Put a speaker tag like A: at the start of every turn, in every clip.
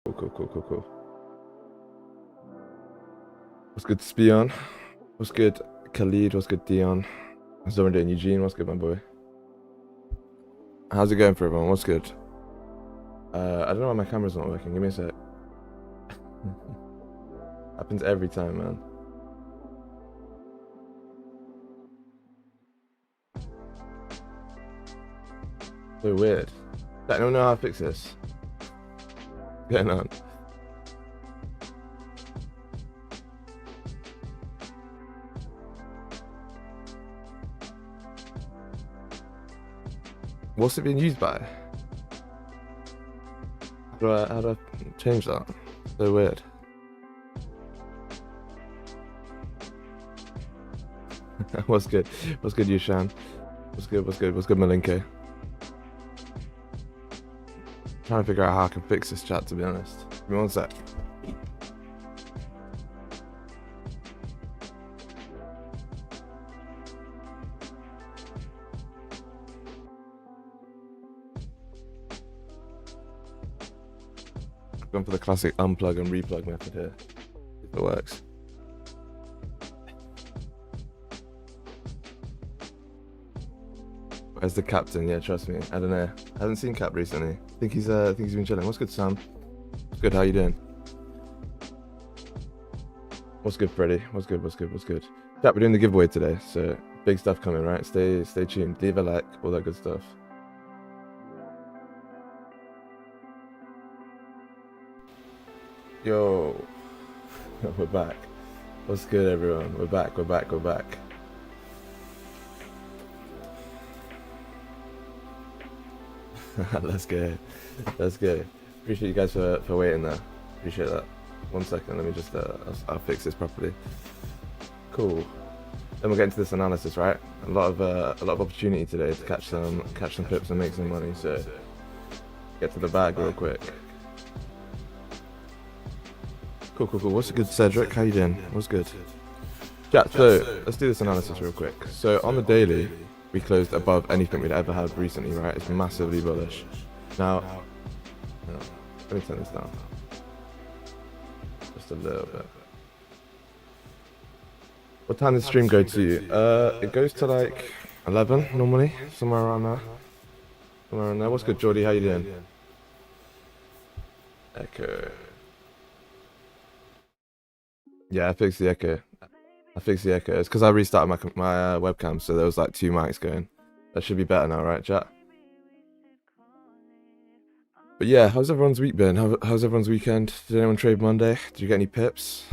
A: Cool. What's good, Spion? What's good, Khalid? What's good, Dion? How's everyone doing? Eugene, what's good, my boy? How's it going for everyone? What's good? I don't know why my camera's not working. Give me a sec. Happens every time, man. So weird. I don't know how to fix this. What's going on? What's it being used by? How do I change that? So weird. What's good? What's good, Yushan? What's good, Malinke? Trying to figure out how I can fix this chat, to be honest. Give me one sec. Going for the classic unplug and replug method here. If it works. Where's the captain? Yeah, trust me. I don't know. I haven't seen Cap recently. I think he's been chilling. What's good, Sam? What's good? How you doing? What's good, Freddie? What's good? Chat, we're doing the giveaway today, so big stuff coming, right? Stay tuned. Leave a like, all that good stuff. Yo, we're back. What's good, everyone? We're back. Let's go. Appreciate you guys for waiting there. Appreciate that. 1 second, let me just I'll fix this properly. Cool. Then we'll get into this analysis, right? A lot of opportunity today to catch some pips and make some money. So get to the bag real quick. Cool. What's good, Cedric? How you doing? What's good? Chat, so let's do this analysis real quick. So on the daily, we closed above anything we'd ever had recently, right? It's massively bullish. Now, let me turn this down. Just a little bit. What time does the stream go to? It goes to like 11 normally, somewhere around there. What's good, Jordy? How you doing? Echo. Yeah, I fixed the echo. It's because I restarted my webcam, so there was like 2 mics going. That should be better now, right, chat? But yeah, how's everyone's week been? How's everyone's weekend? Did anyone trade Monday? Did you get any pips?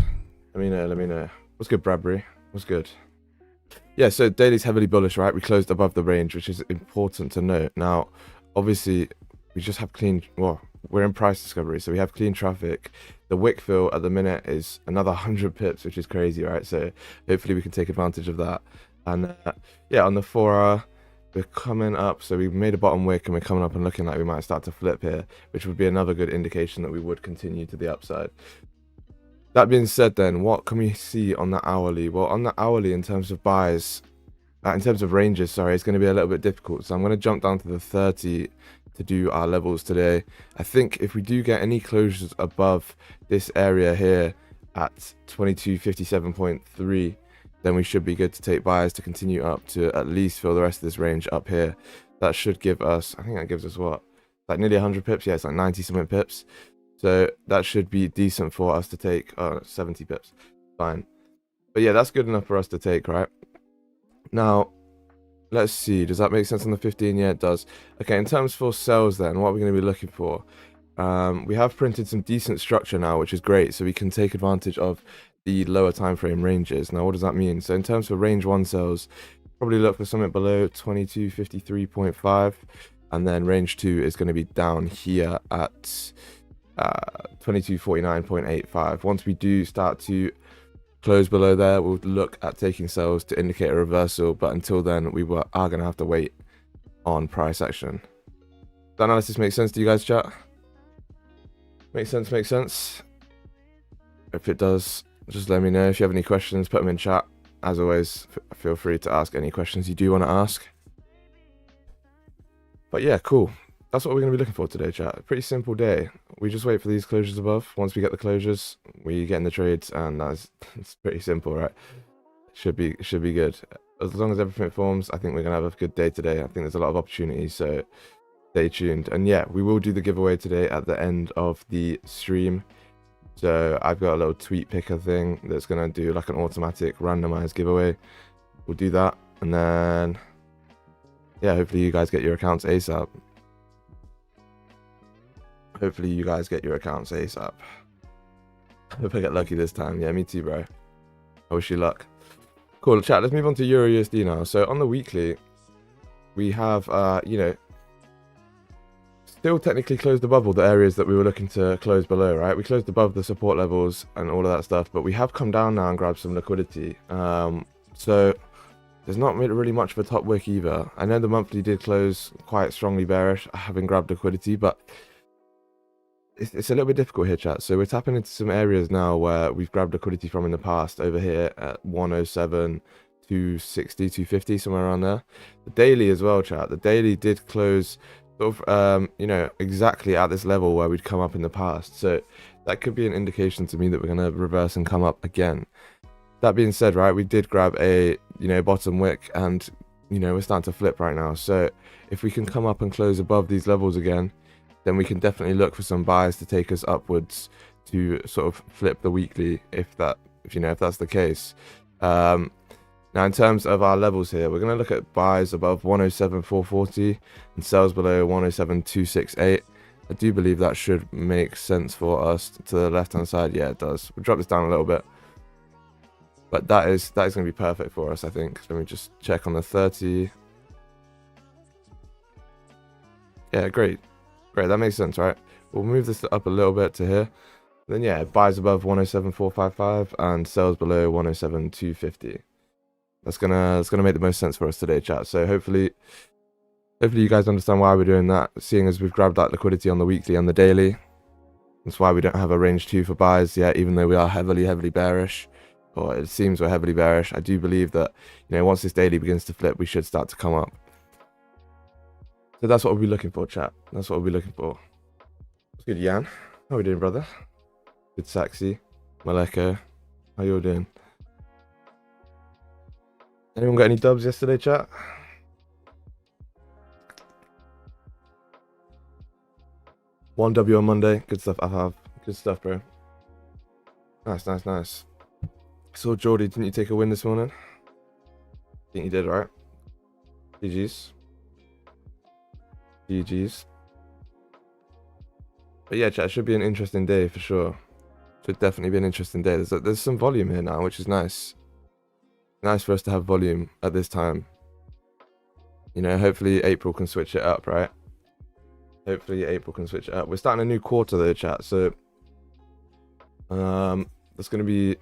A: Let me know. What's good, Bradbury? What's good? Yeah, so daily's heavily bullish, right? We closed above the range, which is important to note. Now, obviously, we just have we're in price discovery, so we have clean traffic. The wick fill at the minute is another 100 pips, which is crazy, right? So hopefully we can take advantage of that. And yeah, on the 4 hour, we're coming up. So we've made a bottom wick and we're coming up and looking like we might start to flip here, which would be another good indication that we would continue to the upside. That being said, then what can we see on the hourly? Well, on the hourly, in terms of buys, in terms of ranges, sorry, it's going to be a little bit difficult. So I'm going to jump down to the 30 to do our levels today. I think if we do get any closures above this area here at 2257.3, then we should be good to take buys to continue up to at least fill the rest of this range up here. That should give us, I think that gives us what, like nearly 100 pips. Yeah, it's like 90 something pips. So that should be decent for us to take. 70 pips, fine. But yeah, that's good enough for us to take, right? Now, let's see, does that make sense on the 15? Yeah, it does. Okay, in terms for sells then, what are we going to be looking for? We have printed some decent structure now, which is great, so we can take advantage of the lower time frame ranges. Now, what does that mean? So in terms for range 1 sells, probably look for something below 2253.5, and then range 2 is going to be down here at 2249.85. Once we do start to close below there, we'll look at taking sells to indicate a reversal, but until then we are going to have to wait on price action. Does that analysis make sense to you guys, chat? Makes sense. If it does, just let me know. If you have any questions, put them in chat. As always, feel free to ask any questions you do want to ask. But yeah, cool. That's what we're going to be looking for today, chat. A pretty simple day. we just wait for these closures above. Once we get the closures, we get in the trades, and it's pretty simple, right? Should be good. As long as everything forms, I think we're gonna have a good day today. I think there's a lot of opportunities, so stay tuned. And yeah, we will do the giveaway today at the end of the stream. So I've got a little tweet picker thing that's gonna do like an automatic randomized giveaway. We'll do that, and then yeah, hopefully you guys get your accounts ASAP. Hopefully you guys get your accounts ASAP. Hope I get lucky this time. Yeah, me too, bro. I wish you luck. Cool, chat. Let's move on to EURUSD now. So on the weekly, we have, you know, still technically closed above all the areas that we were looking to close below, right? We closed above the support levels and all of that stuff, but we have come down now and grabbed some liquidity. So there's not really much of a top wick either. I know the monthly did close quite strongly bearish, having grabbed liquidity, but it's a little bit difficult here, chat. So we're tapping into some areas now where we've grabbed liquidity from in the past, over here at 107, 260, 250, somewhere around there. The daily as well, chat. The daily did close sort of, you know, exactly at this level where we'd come up in the past. So that could be an indication to me that we're going to reverse and come up again. That being said, right, we did grab a, you know, bottom wick, and, you know, we're starting to flip right now. So if we can come up and close above these levels again, then we can definitely look for some buys to take us upwards to sort of flip the weekly, if that's the case. Now in terms of our levels here, we're going to look at buys above 107.440 and sells below 107.268. I do believe that should make sense for us. To the left hand side, yeah, it does. We'll drop this down a little bit, but that is going to be perfect for us, I think. Let me just check on the 30. Yeah, great. Great, that makes sense, right? We'll move this up a little bit to here. Then yeah, buys above 107.455 and sells below 107.250. That's gonna make the most sense for us today, chat. So hopefully you guys understand why we're doing that, seeing as we've grabbed that liquidity on the weekly and the daily. That's why we don't have a range 2 for buys yet, even though we are heavily bearish, or it seems we're heavily bearish. I do believe that, you know, once this daily begins to flip, we should start to come up. So that's what we'll be looking for, chat. That's what we'll be looking for. What's good, Jan? How are we doing, brother? Good, Saxy. Maleko. How you all doing? Anyone got any dubs yesterday, chat? One W on Monday. Good stuff, I have. Good stuff, bro. Nice. So, Jordy, didn't you take a win this morning? I think you did, right? GG's. But yeah, chat, should be an interesting day for sure. Should definitely be an interesting day. There's some volume here now, which is nice. Nice for us to have volume at this time. You know, hopefully April can switch it up, right? Hopefully April can switch it up. We're starting a new quarter though, chat. So that's gonna be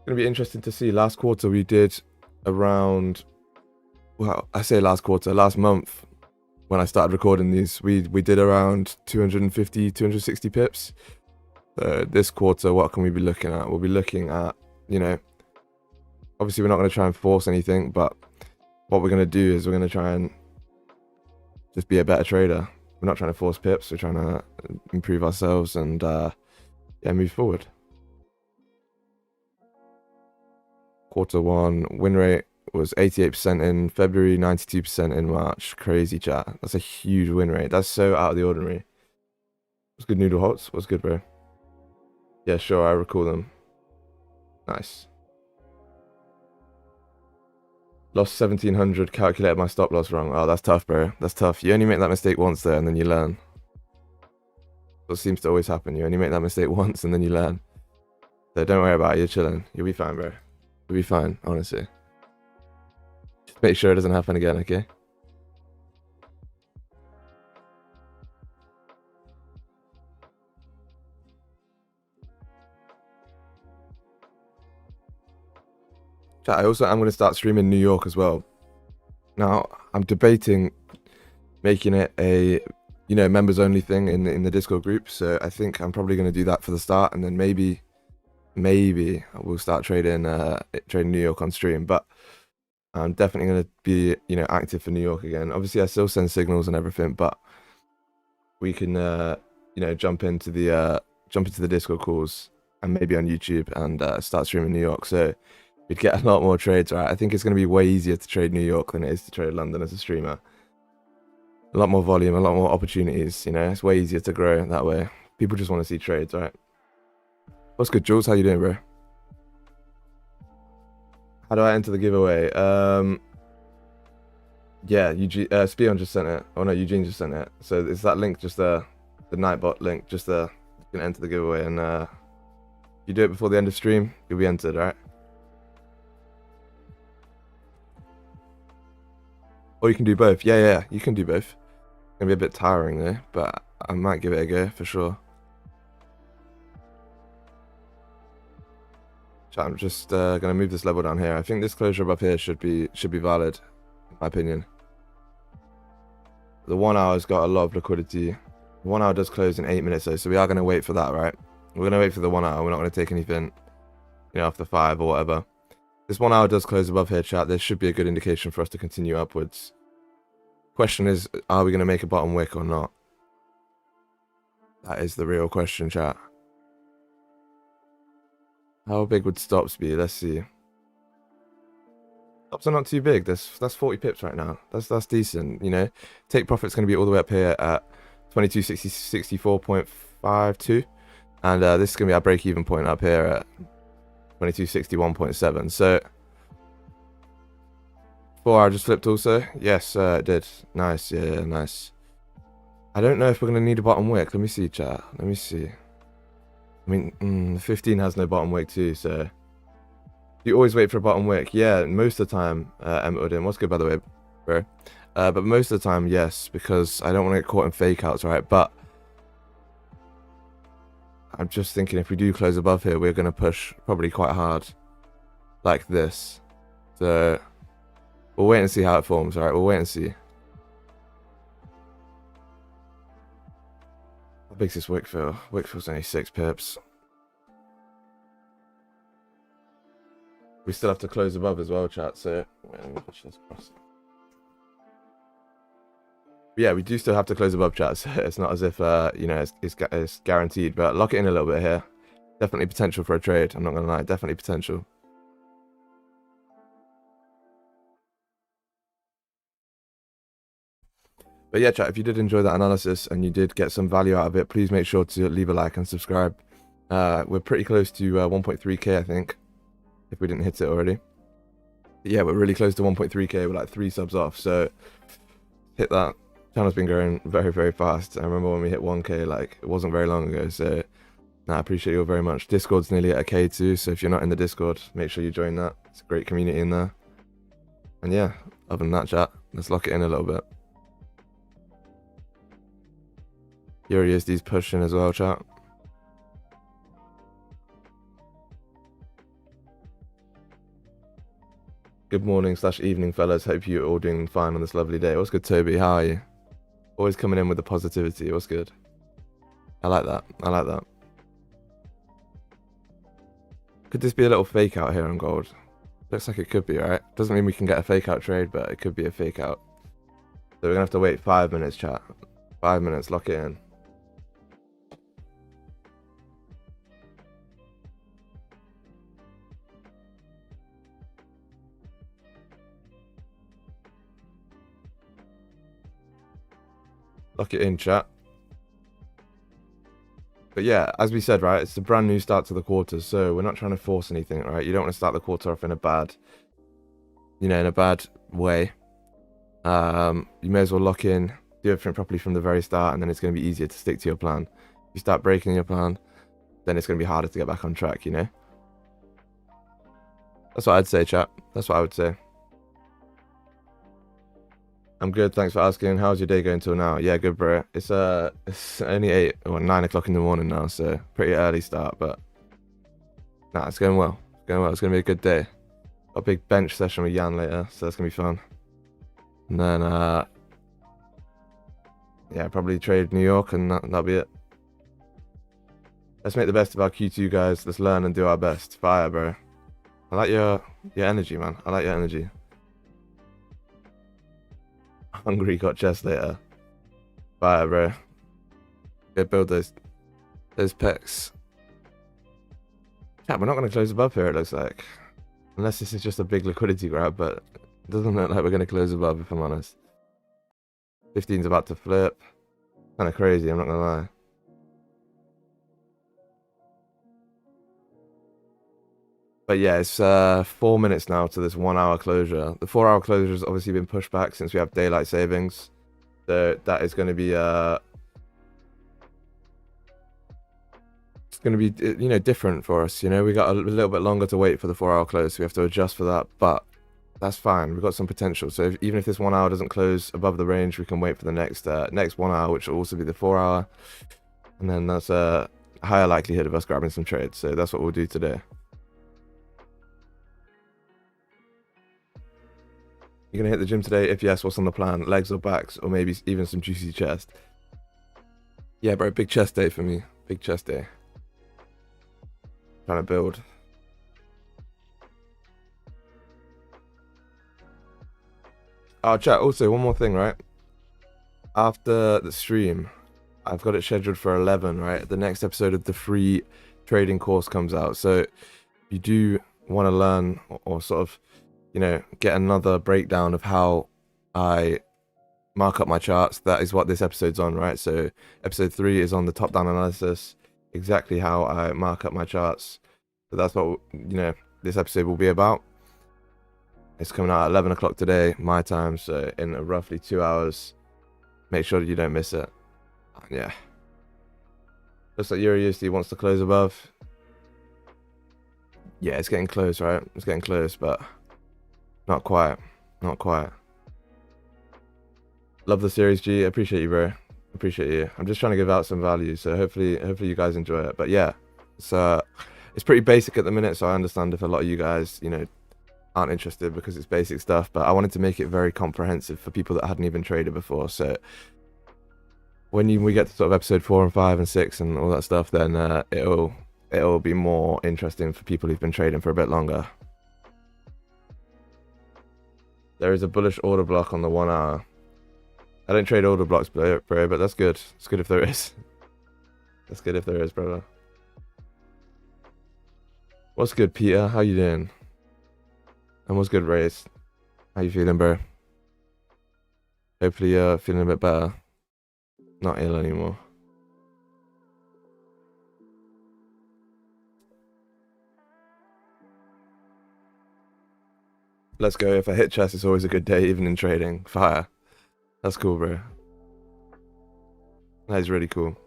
A: interesting to see. Last quarter we did around, well, I say last quarter, last month. When I started recording these, we did around 250, 260 pips. So this quarter, what can we be looking at? We'll be looking at, you know, obviously we're not going to try and force anything, but what we're going to do is we're going to try and just be a better trader. We're not trying to force pips. We're trying to improve ourselves and yeah, move forward. Quarter 1 win rate was 88% in February, 92% in March. Crazy, chat. That's a huge win rate. That's so out of the ordinary. What's good, Noodle Hots? What's good, bro? Yeah, sure, I recall them. Nice. Lost 1700, calculated my stop loss wrong. Oh, that's tough, bro. That's tough. You only make that mistake once there and then you learn. What seems to always happen. You only make that mistake once and then you learn. So don't worry about it. You're chilling. You'll be fine, bro. You'll be fine, honestly. Just make sure it doesn't happen again, okay? Chat, I also am going to start streaming New York as well. Now, I'm debating making it a, you know, members only thing in the Discord group. So I think I'm probably going to do that for the start, and then maybe we'll start trading New York on stream. But I'm definitely going to be, you know, active for New York again. Obviously, I still send signals and everything, but we can you know, jump into the Discord calls and maybe on YouTube and start streaming New York. So we'd get a lot more trades, right? I think it's going to be way easier to trade New York than it is to trade London as a streamer. A lot more volume, a lot more opportunities, you know, it's way easier to grow that way. People just want to see trades, right? What's good, Jules? How you doing, bro? How do I enter the giveaway? Yeah, Spion just sent it. Oh no, Eugene just sent it. So is that link just the Nightbot link just there? You can enter the giveaway, and if you do it before the end of stream, you'll be entered, right? Or you can do both. Yeah, you can do both. It's gonna be a bit tiring though, but I might give it a go for sure. Chat, I'm just gonna move this level down here. I think this closure above here should be valid, in my opinion. The 1 hour's got a lot of liquidity. The 1 hour does close in 8 minutes though, so we are gonna wait for that, right? We're gonna wait for the 1 hour. We're not gonna take anything, you know, after 5 or whatever. This 1 hour does close above here, chat. This should be a good indication for us to continue upwards. Question is, are we gonna make a bottom wick or not? That is the real question, chat. How big would stops be? Let's see. Stops are not too big. That's 40 pips right now. That's decent, you know. Take profit's going to be all the way up here at 2264.52, and this is going to be our break-even point up here at 2261.7. So 4 hour just flipped also. Yes, it did. Nice. Yeah, nice. I don't know if we're going to need a bottom wick. Let me see, chat. Let me see. I mean, 15 has no bottom wick too, so you always wait for a bottom wick. Yeah, most of the time, Udin, what's good by the way, bro? But most of the time, yes, because I don't want to get caught in fake outs, right? But I'm just thinking if we do close above here, we're going to push probably quite hard like this. So we'll wait and see how it forms, all right? We'll wait and see. How big's this wick feel? Wick feels only 6 pips. We still have to close above as well, chat, so wait, let me push this across. Yeah, we do still have to close above, chat, so it's not as if, you know, it's guaranteed, but lock it in a little bit here. Definitely potential for a trade, I'm not going to lie, definitely potential. But yeah, chat, if you did enjoy that analysis and you did get some value out of it, please make sure to leave a like and subscribe. We're pretty close to 1.3k, I think, if we didn't hit it already. But yeah, we're really close to 1.3k. We're like 3 subs off, so hit that. Channel's been growing very, very fast. I remember when we hit 1k, like, it wasn't very long ago, so I appreciate you all very much. Discord's nearly at a k too, so if you're not in the Discord, make sure you join that. It's a great community in there. And yeah, other than that, chat, let's lock it in a little bit. Eurusd's pushing as well, chat. Good morning / evening, fellas. Hope you're all doing fine on this lovely day. What's good, Toby? How are you? Always coming in with the positivity. What's good? I like that. I like that. Could this be a little fake out here on gold? Looks like it could be, right? Doesn't mean we can get a fake out trade, but it could be a fake out. So we're going to have to wait 5 minutes, chat. 5 minutes. Lock it in. Lock it in, chat. But yeah, as we said, right, it's a brand new start to the quarter, so we're not trying to force anything, right? You don't want to start the quarter off in a bad, you know, in a bad way. You may as well lock in, do everything properly from the very start, and then it's going to be easier to stick to your plan. If you start breaking your plan, then it's going to be harder to get back on track, you know? That's what I'd say, chat. That's what I would say. I'm good, thanks for asking. How's your day going till now? Yeah, good, bro. It's only 8 or 9 o'clock in the morning now, so pretty early start, but nah, it's going well. It's going well. It's gonna be a good day. Got a big bench session with Jan later, so that's gonna be fun. And then yeah, probably trade New York, and that'll be it. Let's make the best of our Q2, guys. Let's learn and do our best. Fire, bro. I like your energy, man. I like your energy. Hungry got chest later. Fire, bro. Go build those pecs. Yeah, we're not going to close above here, it looks like. Unless this is just a big liquidity grab, but it doesn't look like we're going to close above, if I'm honest. 15's about to flip. Kind of crazy, I'm not going to lie. But yeah, it's 4 minutes now to this 1 hour closure. The 4 hour closure has obviously been pushed back since we have daylight savings. So that is going to be it's going to be, you know, different for us. You know, we got a little bit longer to wait for the 4 hour close, so we have to adjust for that. But that's fine. We've got some potential. So even if this 1 hour doesn't close above the range, we can wait for the next 1 hour, which will also be the 4 hour, and then that's a higher likelihood of us grabbing some trades. So that's what we'll do today. You're gonna hit the gym today? If yes, what's on the plan? Legs or backs, or maybe even some juicy chest? Yeah, bro, big chest day for me. Big chest day. Trying to build. Oh, chat, also, one more thing, right? After the stream, I've got it scheduled for 11, right? The next episode of the free trading course comes out. So if you do want to learn or sort of, you know, get another breakdown of how I mark up my charts, that is what this episode's on, right? So episode 3 is on the top-down analysis, exactly how I mark up my charts. So that's what, you know, this episode will be about. It's coming out at 11 o'clock today, my time, so in roughly 2 hours. Make sure that you don't miss it. Yeah. Looks like Eurusd wants to close above. Yeah, it's getting close, right? It's getting close, but not quite. Not quite. Love the series, G. Appreciate you, bro. Appreciate you. I'm just trying to give out some value, so hopefully you guys enjoy it. But yeah, it's pretty basic at the minute, so I understand if a lot of you guys, you know, aren't interested because it's basic stuff. But I wanted to make it very comprehensive for people that hadn't even traded before. So when we get to sort of episode 4 and 5 and 6 and all that stuff, then it'll be more interesting for people who've been trading for a bit longer. There is a bullish order block on the 1 hour. I don't trade order blocks, bro, but that's good. It's good if there is. That's good if there is, brother. What's good, Peter? How you doing? And what's good, Race? How you feeling, bro? Hopefully you're feeling a bit better. Not ill anymore. Let's go. If I hit chest, it's always a good day, even in trading. Fire. That's cool, bro. That is really cool.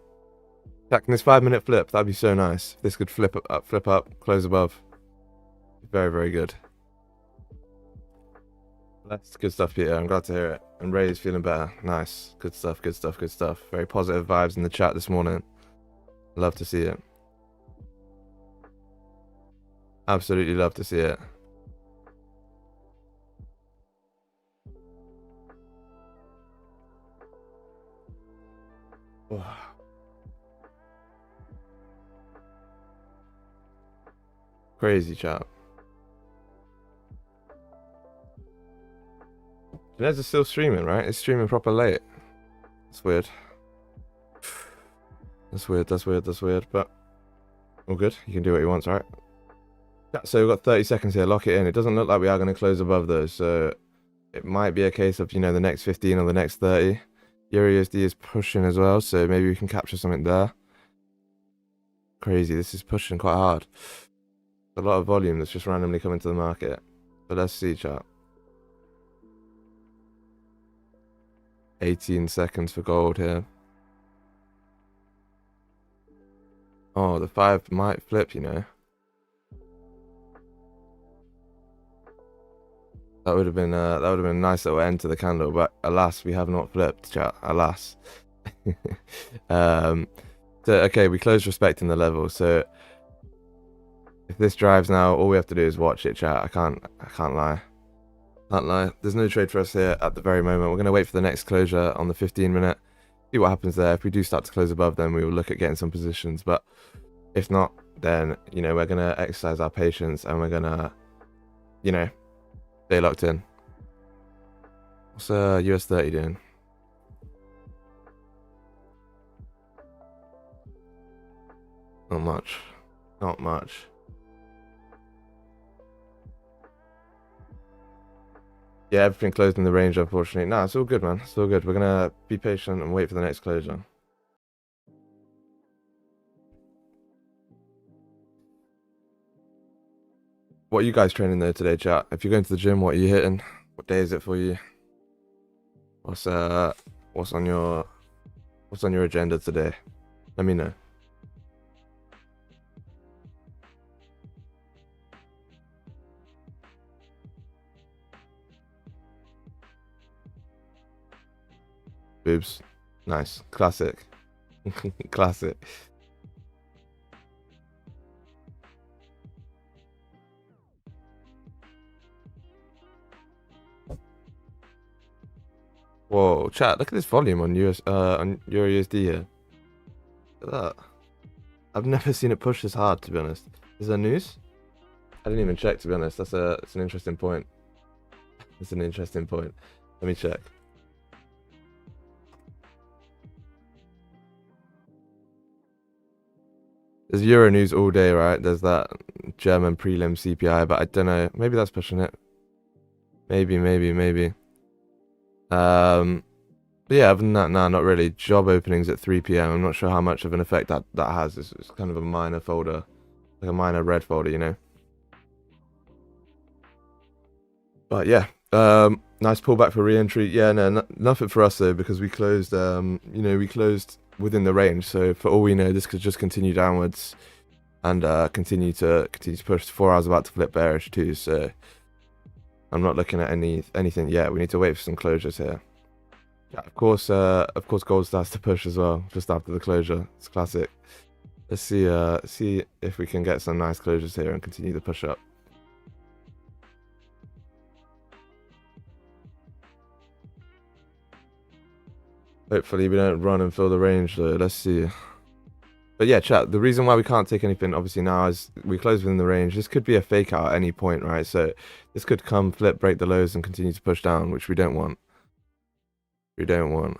A: Can this 5-minute flip? That'd be so nice. If this could flip up, close above. Very, very good. That's good stuff, Peter. I'm glad to hear it. And Ray's feeling better. Nice. Good stuff, good stuff, good stuff. Very positive vibes in the chat this morning. Love to see it. Absolutely love to see it. Oh. Crazy chat. Janez is still streaming, right? It's streaming proper late. That's weird. That's weird, that's weird, that's weird, but all good. You can do what you want, right? So we've got 30 seconds here. Lock it in. It doesn't look like we are going to close above those, so it might be a case of, you know, the next 15 or the next 30. Eurusd is pushing as well, so maybe we can capture something there. Crazy. This is pushing quite hard. A lot of volume that's just randomly coming to the market. But let's see, chat. 18 seconds for gold here. Oh, the 5 might flip, you know. That would have been a nice little end to the candle, but alas, we have not flipped, chat. Alas. So okay, we closed respecting the level. So if this drives now, all we have to do is watch it, chat. I can't lie. Can't lie. There's no trade for us here at the very moment. We're gonna wait for the next closure on the 15-minute. See what happens there. If we do start to close above, then we will look at getting some positions. But if not, then, you know, we're gonna exercise our patience and we're gonna, you know, stay locked in. What's US 30 doing? Not much. Not much. Yeah, everything closed in the range, unfortunately. Nah, it's all good, man. It's all good. We're gonna be patient and wait for the next closure. What are you guys training though today, chat? If you're going to the gym, what are you hitting? What day is it for you? What's on your agenda today? Let me know. Boobs. Nice. Classic. Classic. Whoa, chat, look at this volume on EuroUSD here. Look at that. I've never seen it push this hard, to be honest. Is there news? I didn't even check, to be honest. It's an interesting point. It's an interesting point. Let me check. There's Euro news all day, right? There's that German prelim CPI, but I don't know. Maybe that's pushing it. Maybe. But yeah, other than that, nah, not really. Job openings at 3 p.m. I'm not sure how much of an effect that has. It's kind of a minor folder, like a minor red folder, you know. But yeah, nice pullback for re-entry. Yeah, no, nothing for us though, because we closed. We closed within the range. So for all we know, this could just continue downwards and continue to push. 4 hours about to flip bearish too. So I'm not looking at anything yet. We need to wait for some closures here. Yeah, of course, gold starts to push as well just after the closure. It's classic. Let's see if we can get some nice closures here and continue the push up. Hopefully we don't run and fill the range though. Let's see. But yeah, chat, the reason why we can't take anything obviously now is we close within the range. This could be a fake out at any point, right? So this could come, flip, break the lows and continue to push down, which we don't want. We don't want.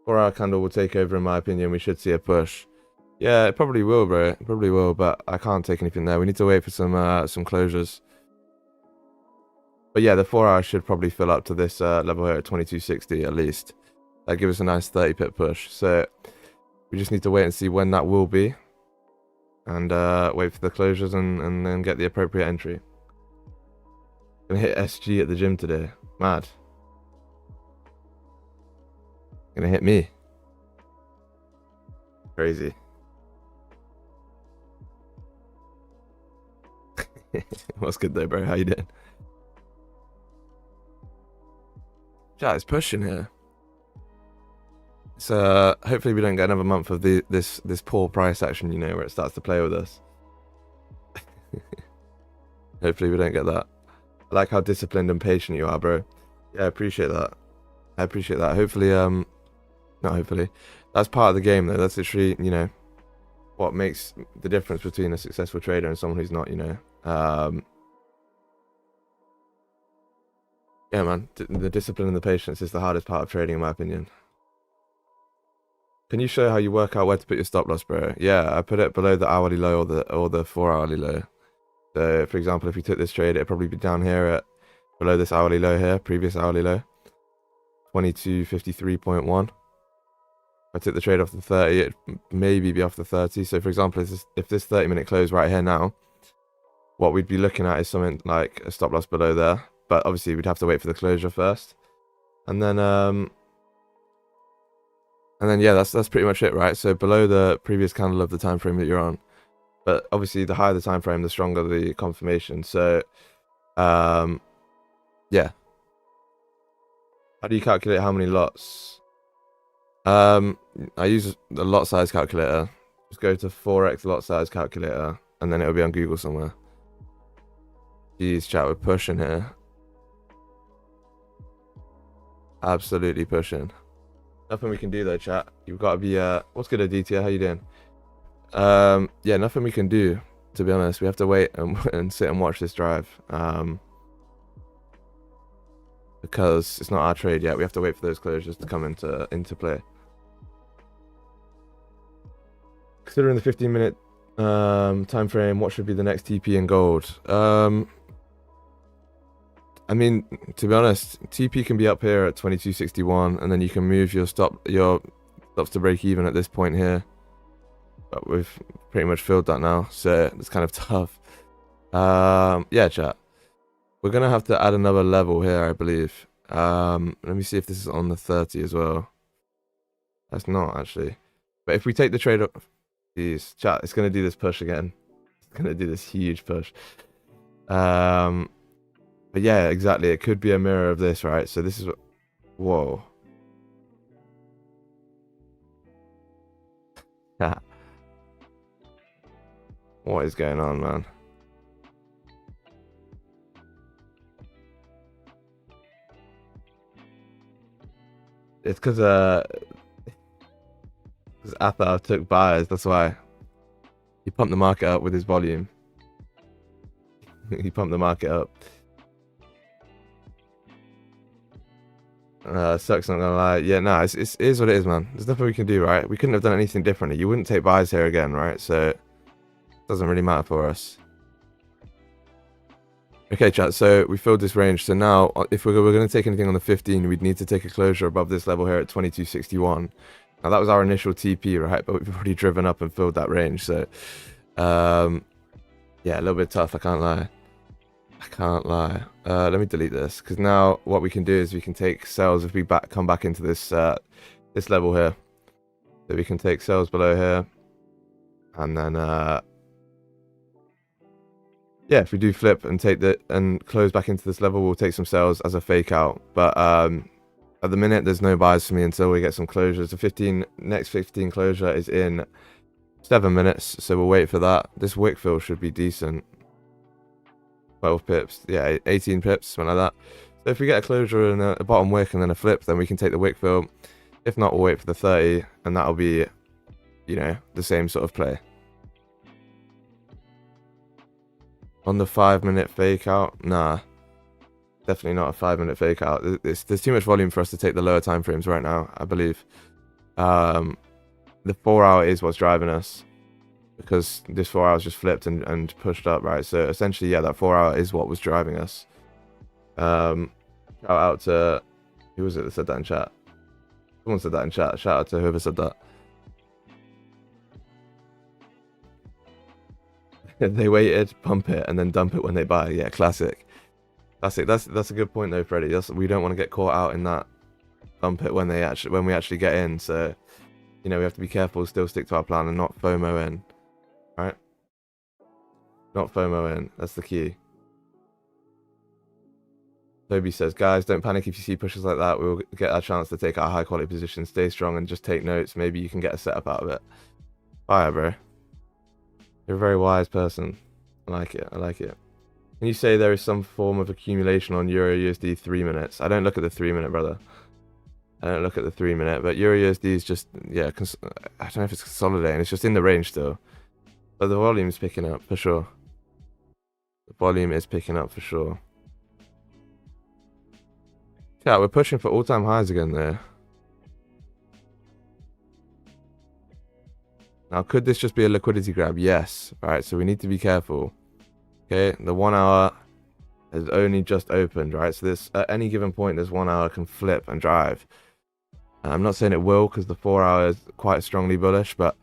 A: Four-hour candle will take over in my opinion. We should see a push. Yeah, it probably will, bro. It probably will, but I can't take anything there. We need to wait for some closures. But yeah, the 4 hour should probably fill up to this level here at 2260 at least. That gives us a nice 30 pip push. So we just need to wait and see when that will be. And wait for the closures and then get the appropriate entry. Gonna hit SG at the gym today. Mad. Gonna hit me. Crazy. What's good though, bro? How you doing? Chat, it's pushing here. So hopefully we don't get another month of this poor price action, you know, where it starts to play with us. Hopefully we don't get that. I like how disciplined and patient you are, bro. Yeah, I appreciate that. I appreciate that. Hopefully, not hopefully. That's part of the game though. That's literally, you know, what makes the difference between a successful trader and someone who's not, you know. Yeah, man, the discipline and the patience is the hardest part of trading, in my opinion. Can you show how you work out where to put your stop loss, bro? Yeah, I put it below the hourly low or the 4 hourly low. So, for example, if you took this trade, it'd probably be down here at below this hourly low here, previous hourly low, 2253.1. If I took the trade off the 30, it'd maybe be off the 30. So, for example, if this 30-minute close right here now, what we'd be looking at is something like a stop loss below there. But obviously, we'd have to wait for the closure first. And then yeah, that's pretty much it, right? So below the previous candle of the time frame that you're on. But obviously, the higher the time frame, the stronger the confirmation. So, yeah. How do you calculate how many lots? I use the lot size calculator. Just go to Forex lot size calculator, and then it'll be on Google somewhere. Jeez, chat, we're pushing here. Absolutely pushing. Nothing we can do though, chat. You've got to be what's good, Aditya? How you doing? Yeah, nothing we can do, to be honest. We have to wait and sit and watch this drive. The because it's not our trade yet. We have to wait for those closures to come into play. Considering the 15-minute time frame, what should be the next TP in gold? I mean, to be honest, TP can be up here at 22.61, and then you can move your stops to break even at this point here. But we've pretty much filled that now, so it's kind of tough. Yeah, chat. We're gonna have to add another level here, I believe. Let me see if this is on the 30 as well. That's not actually. But if we take the trade up, geez, chat, it's gonna do this push again. It's gonna do this huge push. But yeah, exactly. It could be a mirror of this, right? So this is what. Whoa. What is going on, man? It's because Athar took buyers. That's why he pumped the market up with his volume. He pumped the market up. Sucks, not gonna lie. Yeah, no, it is what it is, man. There's nothing we can do, right? We couldn't have done anything differently. You wouldn't take buys here again, right? So it doesn't really matter for us. Okay, chat. So we filled this range. So now, if we're going to take anything on the 15, we'd need to take a closure above this level here at 22.61. Now that was our initial TP, right? But we've already driven up and filled that range. So, yeah, a little bit tough. I can't lie. Let me delete this, because now what we can do is we can take sells if we come back into this this level here. So we can take sells below here, and then yeah, if we do flip and take and close back into this level, we'll take some sells as a fake out. But at the minute, there's no buys for me until we get some closures. The next 15 closure is in 7 minutes, so we'll wait for that. This wick fill should be decent. 12 pips, yeah, 18 pips, something like that. So if we get a closure and a bottom wick and then a flip, then we can take the wick fill. If not, we'll wait for the 30, and that'll be, you know, the same sort of play. On the 5-minute fake out, nah, definitely not a 5-minute fake out. There's too much volume for us to take the lower time frames right now, I believe. The 4 hour is what's driving us, because this 4 hours just flipped and pushed up, right? So essentially, yeah, that 4 hour is what was driving us. Shout out to, who was it that said that in chat? Someone said that in chat. Shout out to whoever said that. They waited, pump it, and then dump it when they buy. Yeah, classic. That's a good point though, Freddie. We don't want to get caught out in that dump it when we actually get in. So, you know, we have to be careful, still stick to our plan and not FOMO in. Right? Not FOMO in. That's the key. Toby says, guys, don't panic if you see pushes like that. We'll get our chance to take our high quality position. Stay strong and just take notes. Maybe you can get a setup out of it. Fire, bro. You're a very wise person. I like it. I like it. Can you say there is some form of accumulation on EURUSD 3 minutes? I don't look at the 3 minute, brother. I don't look at the 3 minute, but EURUSD is just, yeah, I don't know if it's consolidating. It's just in the range still. But the volume is picking up for sure. The volume is picking up for sure. Yeah, we're pushing for all-time highs again there. Now, could this just be a liquidity grab? Yes. Alright, so we need to be careful. Okay, the 1 hour has only just opened, right? So this, at any given point, this 1 hour can flip and drive. I'm not saying it will, because the 4 hour is quite strongly bullish, but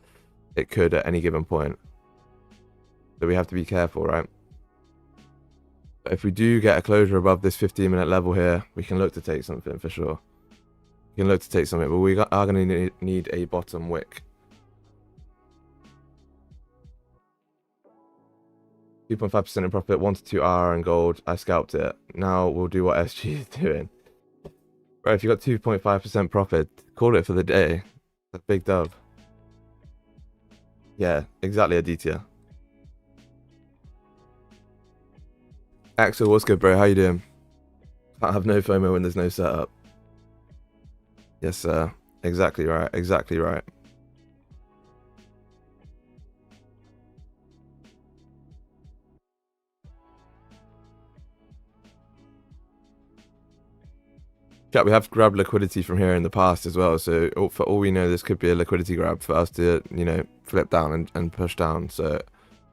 A: it could at any given point. So we have to be careful, right? But if we do get a closure above this 15-minute level here, we can look to take something for sure. We can look to take something, but we are going to need a bottom wick. 2.5% in profit, 1 to 2 hour in gold. I scalped it. Now we'll do what SG is doing. Right, if you got 2.5% profit, call it for the day. That's a big dub. Yeah, exactly, Aditya. Axel, what's good, bro? How you doing? Can't have no FOMO when there's no setup. Yes, sir. Exactly right. Exactly right. Chat, we have grabbed liquidity from here in the past as well. So for all we know, this could be a liquidity grab for us to, you know, flip down and push down. So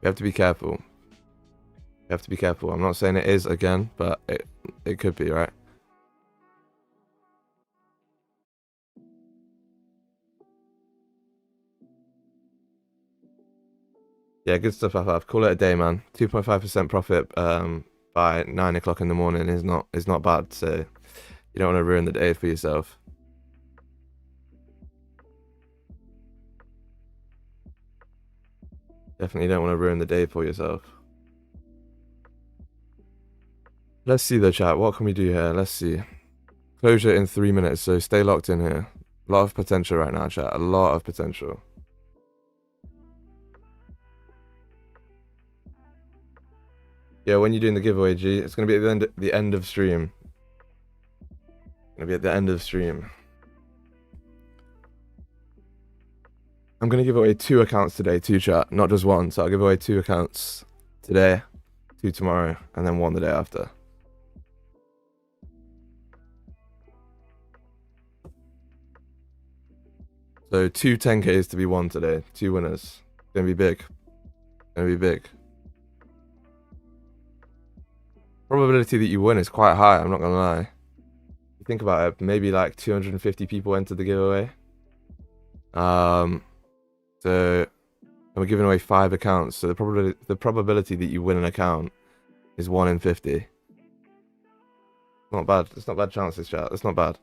A: we have to be careful. We have to be careful. I'm not saying it is again, but it could be, right? Yeah, good stuff, FF. Call it a day, man. 2.5% profit by 9 o'clock in the morning is not bad. So you don't want to ruin the day for yourself. Definitely don't want to ruin the day for yourself. Let's see the chat. What can we do here? Let's see. Closure in 3 minutes, so stay locked in here. A lot of potential right now, chat. A lot of potential. Yeah, when you're doing the giveaway, G, it's gonna be at the end of stream. Gonna be at the end of stream. I'm gonna give away 2 accounts today, 2 chat, not just one. So I'll give away 2 accounts today, 2 tomorrow, and then 1 the day after. So 2 10Ks to be won today, 2 winners. Gonna be big. Gonna be big. Probability that you win is quite high, I'm not gonna lie. You think about it, maybe like 250 people entered the giveaway. So and we're giving away 5 accounts, so the probability that you win an account is 1 in 50. Not bad. It's not bad chances, chat. It's not bad.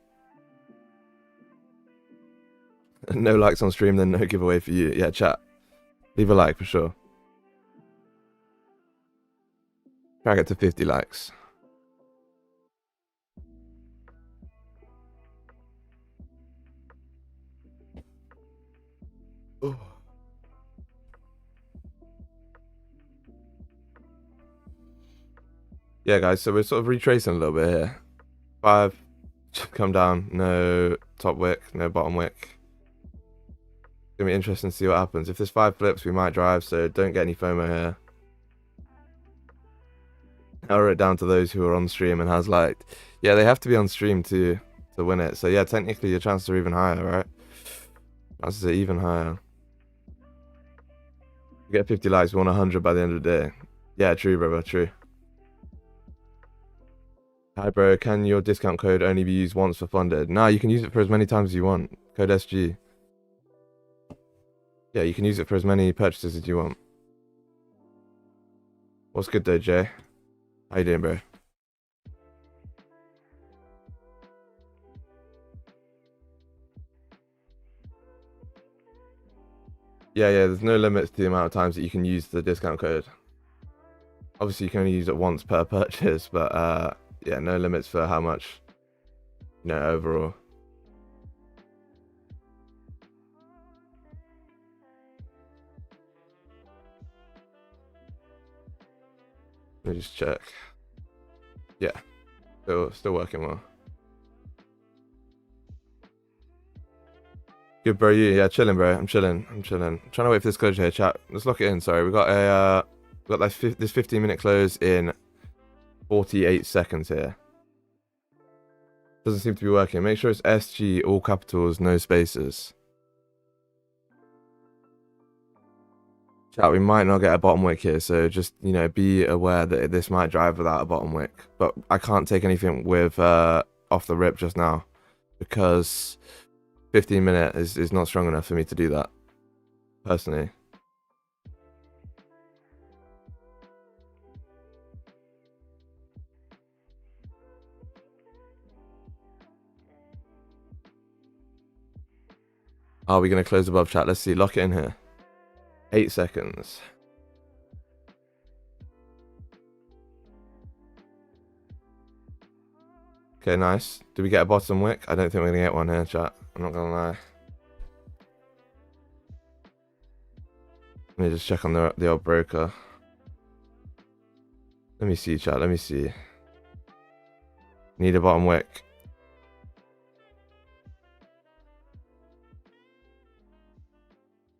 A: No likes on stream, then no giveaway for you. Yeah, chat. Leave a like for sure. Try to get to 50 likes. Ooh. Yeah, guys, so we're sort of retracing a little bit here. 5, come down, no top wick, no bottom wick. It's gonna be interesting to see what happens. If there's 5 flips, we might drive, so don't get any FOMO here. Narrow it down to those who are on stream and has liked. Yeah, they have to be on stream to win it. So yeah, technically your chances are even higher, right? Chances are even higher. You get 50 likes, we want 100 by the end of the day. Yeah, true, brother, true. Hi, bro. Can your discount code only be used once for funded? No, you can use it for as many times as you want. Code SG. Yeah, you can use it for as many purchases as you want. What's good though, Jay? How you doing, bro? Yeah, there's no limits to the amount of times that you can use the discount code. Obviously, you can only use it once per purchase, but yeah, no limits for how much, you know, overall. Let me just check. Yeah, still working well. Good, bro. Yeah, chilling, bro. I'm chilling. I'm trying to wait for this closure here, chat. Let's lock it in. Sorry, we got like this 15-minute close in 48 seconds here. Doesn't seem to be working. Make sure it's SG, all capitals, no spaces. Chat, we might not get a bottom wick here, so just, you know, be aware that this might drive without a bottom wick. But I can't take anything with off the rip just now because 15-minute is not strong enough for me to do that, personally. Are we going to close above, chat? Let's see. Lock it in here. 8 seconds. Okay, nice. Do we get a bottom wick? I don't think we're going to get one here, chat. I'm not going to lie. Let me just check on the old broker. Let me see, chat. Let me see. Need a bottom wick.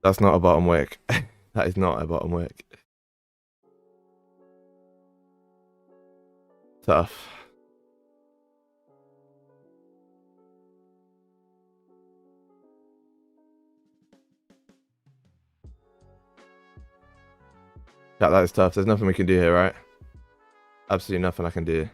A: That's not a bottom wick. That is not a bottom wick. Tough. Yeah, that is tough. There's nothing we can do here, right? Absolutely nothing I can do.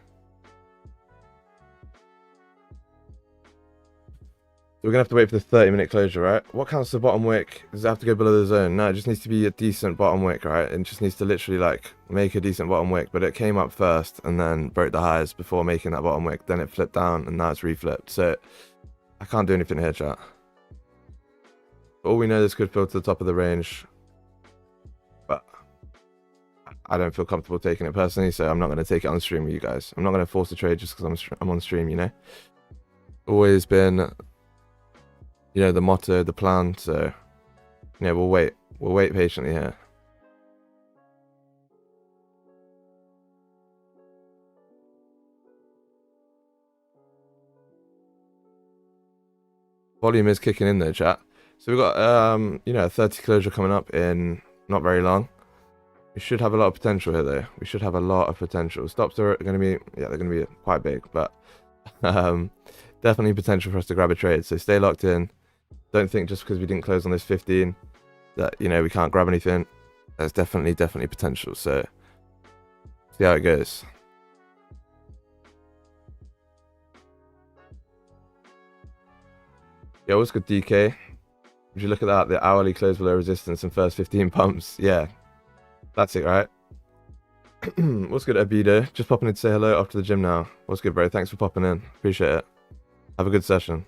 A: So we're going to have to wait for the 30-minute closure, right? What counts as the bottom wick? Does it have to go below the zone? No, it just needs to be a decent bottom wick, right? It just needs to literally, like, make a decent bottom wick. But it came up first and then broke the highs before making that bottom wick. Then it flipped down and now it's reflipped. So I can't do anything here, chat. All we know, this could fill to the top of the range. But I don't feel comfortable taking it personally, so I'm not going to take it on stream with you guys. I'm not going to force a trade just because I'm on stream, you know? Always been... you know, the motto, the plan, so yeah, we'll wait patiently here. Volume is kicking in though, chat. So we've got you know, a 30 closure coming up in not very long. We should have a lot of potential here though. We should have a lot of potential. Stops are going to be, yeah, they're going to be quite big, but definitely potential for us to grab a trade, so stay locked in. Don't think just because we didn't close on this 15 that, you know, we can't grab anything. There's definitely potential, so see how it goes. Yeah, what's good, DK? Would you look at that? The hourly close below resistance and first 15 pumps. Yeah, that's it, right? What's good, Abido? Just popping in to say hello after the gym now. What's good, bro? Thanks for popping in. Appreciate it. Have a good session.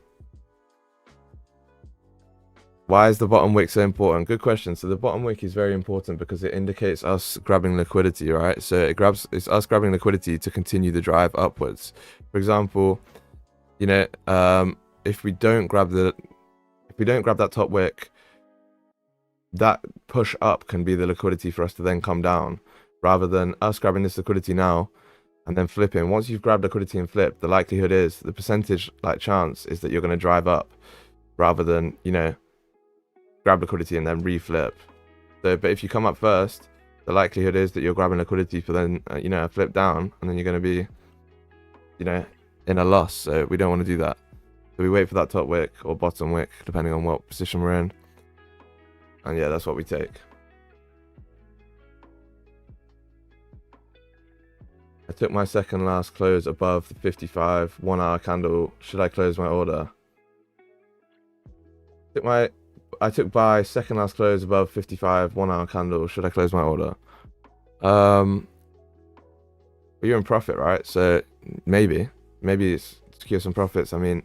A: Why is the bottom wick so important? Good question. So the bottom wick is very important because it indicates us grabbing liquidity, right? So it's us grabbing liquidity to continue the drive upwards. For example, you know, if we don't grab that top wick, that push up can be the liquidity for us to then come down, rather than us grabbing this liquidity now and then flipping. Once you've grabbed liquidity and flipped, the likelihood is, the percentage like chance is that you're going to drive up, rather than, you know, grab liquidity and then reflip. So, but if you come up first, the likelihood is that you're grabbing liquidity for then, you know, a flip down, and then you're going to be, you know, in a loss. So we don't want to do that. So we wait for that top wick or bottom wick, depending on what position we're in. And yeah, that's what we take. I took my second last close above the 55 1 hour candle. Should I close my order? I took buy second last close above 55 1 hour candle. Should I close my order? You're in profit, right? So maybe it's secure some profits. I mean,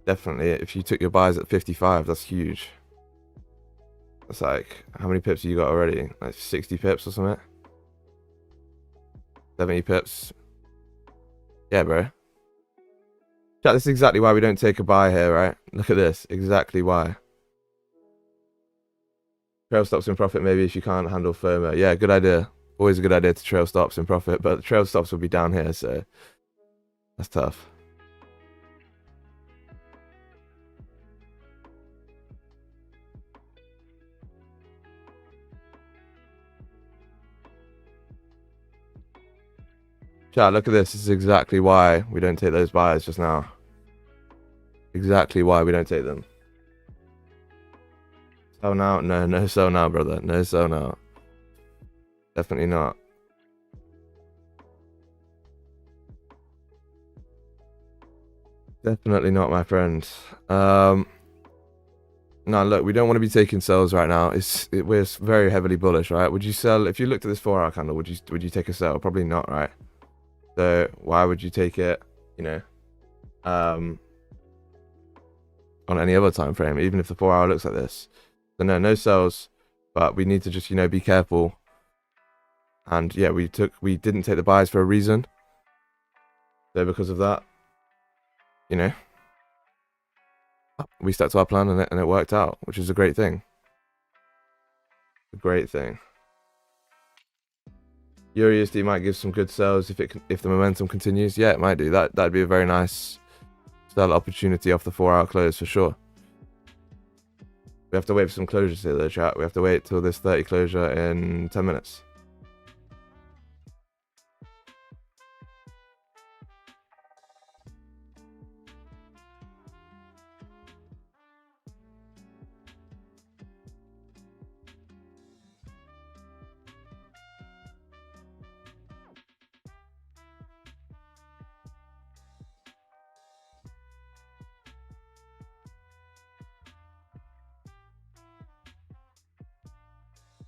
A: definitely if you took your buys at 55, that's huge. That's like, how many pips have you got already? Like 60 pips or something? 70 pips? Yeah, bro. Chat, this is exactly why we don't take a buy here, right? Look at this. Exactly why. Trail stops in profit maybe if you can't handle FOMO. Yeah, good idea. Always a good idea to trail stops in profit, but the trail stops will be down here, so that's tough. Chat, look at this. This is exactly why we don't take those buys just now. Exactly why we don't take them. Sell now? No sell now, brother. No sell now. Definitely not. Definitely not, my friend. No, look, we don't want to be taking sells right now. We're very heavily bullish, right? Would you sell if you looked at this 4 hour candle? Would you take a sell? Probably not, right? So why would you take it? You know, on any other time frame, even if the 4 hour looks like this. So no sells, but we need to just, you know, be careful. And yeah, we didn't take the buys for a reason. So because of that, you know, we stuck to our plan and it worked out, which is a great thing. A great thing. Eurusd might give some good sells if the momentum continues. Yeah, it might do. That'd be a very nice sell opportunity off the 4 hour close for sure. We have to wait for some closures here though, chat. We have to wait till this 30 closure in 10 minutes.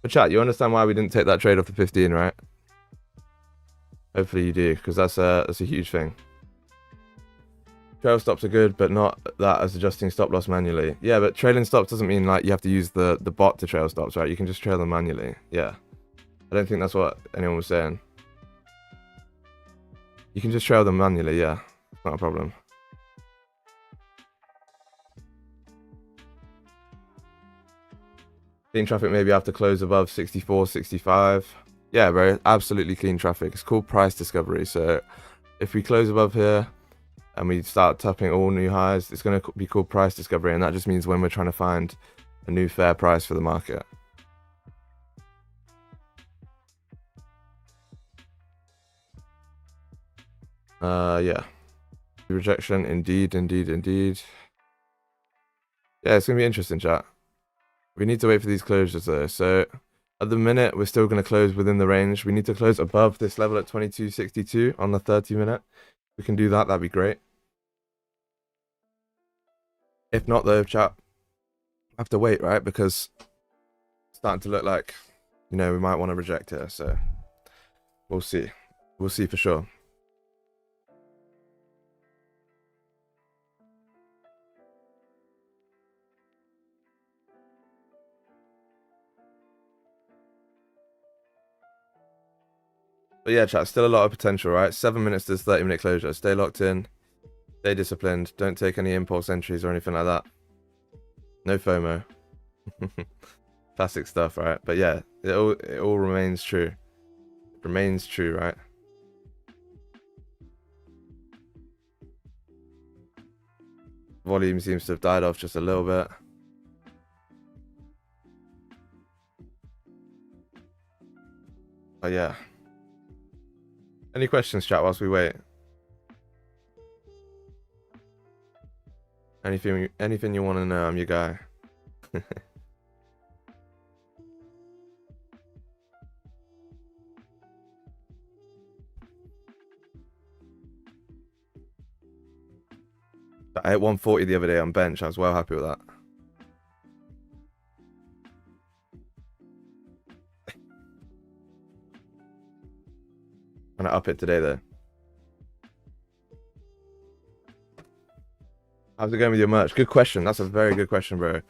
A: But chat, you understand why we didn't take that trade off the 15, right? Hopefully you do, because that's a huge thing. Trail stops are good, but not that as adjusting stop loss manually. Yeah, but trailing stops doesn't mean like you have to use the bot to trail stops, right? You can just trail them manually. Yeah. I don't think that's what anyone was saying. You can just trail them manually, yeah. It's not a problem. Clean traffic maybe after close above 64, 65. Yeah, bro, absolutely clean traffic. It's called price discovery. So if we close above here and we start tapping all new highs, it's going to be called price discovery. And that just means when we're trying to find a new fair price for the market. Yeah. Rejection, indeed. Yeah, it's going to be interesting, chat. We need to wait for these closures though. So at the minute, we're still going to close within the range. We need to close above this level at 22.62 on the 30-minute. If we can do that, that'd be great. If not though, chat, have to wait, right? Because it's starting to look like, you know, we might want to reject here. So we'll see. We'll see for sure. But yeah, chat, still a lot of potential, right? 7 minutes to this 30-minute closure. Stay locked in. Stay disciplined. Don't take any impulse entries or anything like that. No FOMO. Classic stuff, right? But yeah, it all remains true. It remains true, right? Volume seems to have died off just a little bit. Oh yeah. Any questions, chat, whilst we wait? Anything you want to know, I'm your guy. I hit 140 the other day on bench. I was well happy with that. I'm gonna up it today though. How's it going with your merch? Good question. That's a very good question, bro.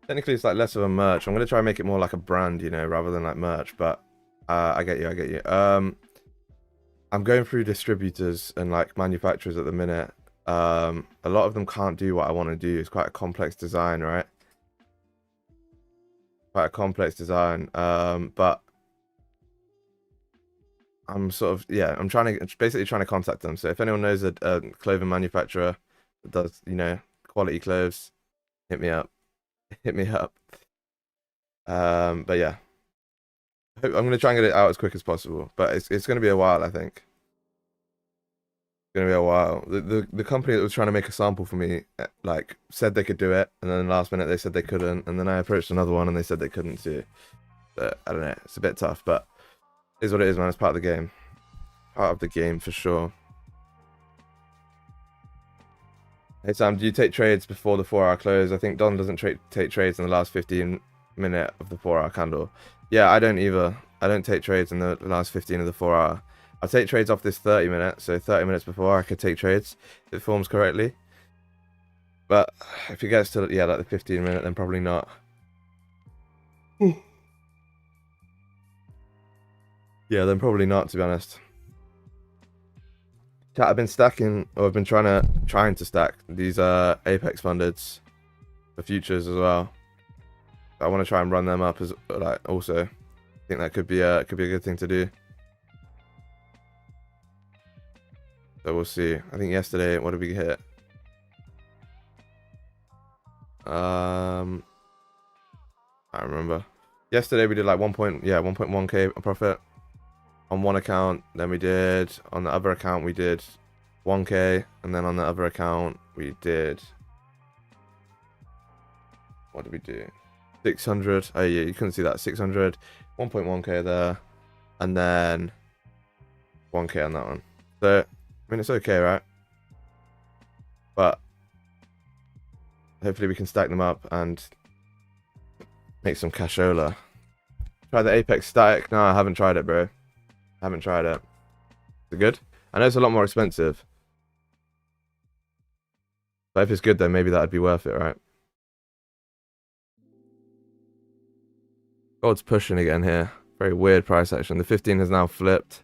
A: Technically it's like less of a merch. I'm gonna try and make it more like a brand, you know, rather than like merch. But I get you. I'm going through distributors and like manufacturers at the minute. A lot of them can't do what I want to do. It's quite a complex design, right? Quite a complex design. But I'm sort of, yeah, I'm basically trying to contact them. So if anyone knows a clothing manufacturer that does, you know, quality clothes, hit me up. Hit me up. But yeah, I'm gonna try and get it out as quick as possible. But it's gonna be a while, I think. It's gonna be a while. The company that was trying to make a sample for me, like, said they could do it, and then last minute they said they couldn't, and then I approached another one and they said they couldn't too. But I don't know. It's a bit tough, but it is what it is, man. It's part of the game. Part of the game for sure. Hey Sam, do you take trades before the 4-hour close? I think Don doesn't take trades in the last 15-minute of the 4-hour candle. Yeah, I don't either. I don't take trades in the last 15 of the 4-hour. I'll take trades off this 30-minute, so 30 minutes before I could take trades if it forms correctly. But if it gets to, yeah, like the 15-minute, then probably not. Yeah, then probably not, to be honest. Chat, I've been stacking, or I've been trying to stack these Apex fundeds for futures as well. I want to try and run them up as like also. I think that could be a good thing to do. So we'll see. I think yesterday, what did we hit? I remember. Yesterday we did like 1.1k profit on one account. Then we did on the other account we did 1k, and then on the other account we did, what did we do? 600. Oh yeah, you couldn't see that. 600, 1.1k there, and then 1k on that one. So I mean, it's okay, right? But hopefully we can stack them up and Make some cashola. Try the Apex static. No, I haven't tried it, bro. I haven't tried it. Is it good? I know it's a lot more expensive. But if it's good, then maybe that'd be worth it, right? Gold's pushing again here. Very weird price action. The 15 has now flipped.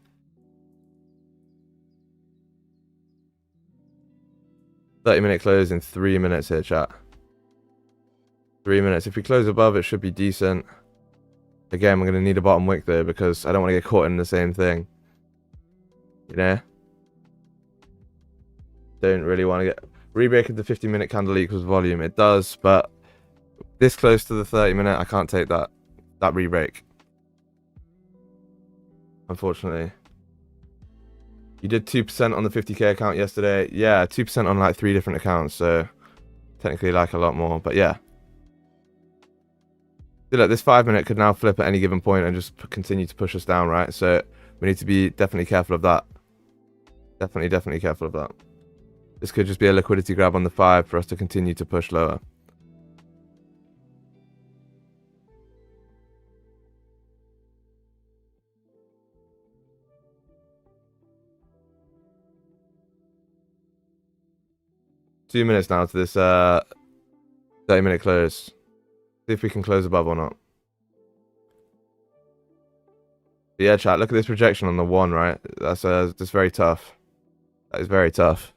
A: 30-minute close in 3 minutes here, chat. 3 minutes. If we close above, it should be decent. Again, we're going to need a bottom wick though, because I don't want to get caught in the same thing. You know? Don't really want to get... Rebreak of the 50-minute candle equals volume. It does, but this close to the 30-minute, I can't take that rebreak. Unfortunately. You did 2% on the 50k account yesterday. Yeah, 2% on like 3 different accounts, so technically like a lot more, but yeah. See, look, this 5-minute could now flip at any given point and just continue to push us down, right? So we need to be definitely careful of that. Definitely careful of that. This could just be a liquidity grab on the 5 for us to continue to push lower. Two minutes now to this 30-minute close. See if we can close above or not. But yeah, chat, look at this projection on the 1, right? That's very tough. That is very tough.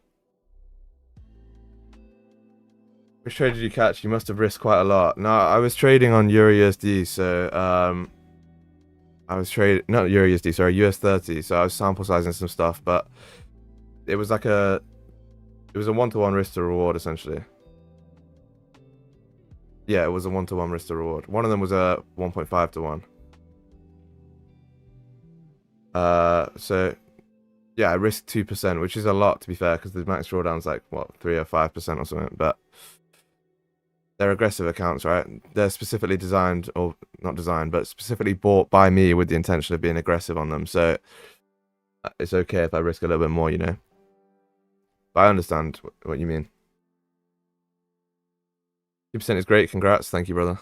A: Which trade did you catch? You must have risked quite a lot. No, I was trading on EURUSD, so I was trading, not EURUSD, sorry, US30. So I was sample sizing some stuff, but it was like it was a 1-to-1 risk to reward essentially. Yeah, it was a 1-to-1 risk to reward. One of them was a 1.5 to 1. So yeah, I risked 2%, which is a lot to be fair, because the max drawdown's like what, 3 or 5% or something. But they're aggressive accounts, right? They're specifically designed, or not designed, but specifically bought by me with the intention of being aggressive on them. So it's okay if I risk a little bit more, you know. But I understand what you mean. 2% is great. Congrats. Thank you, brother.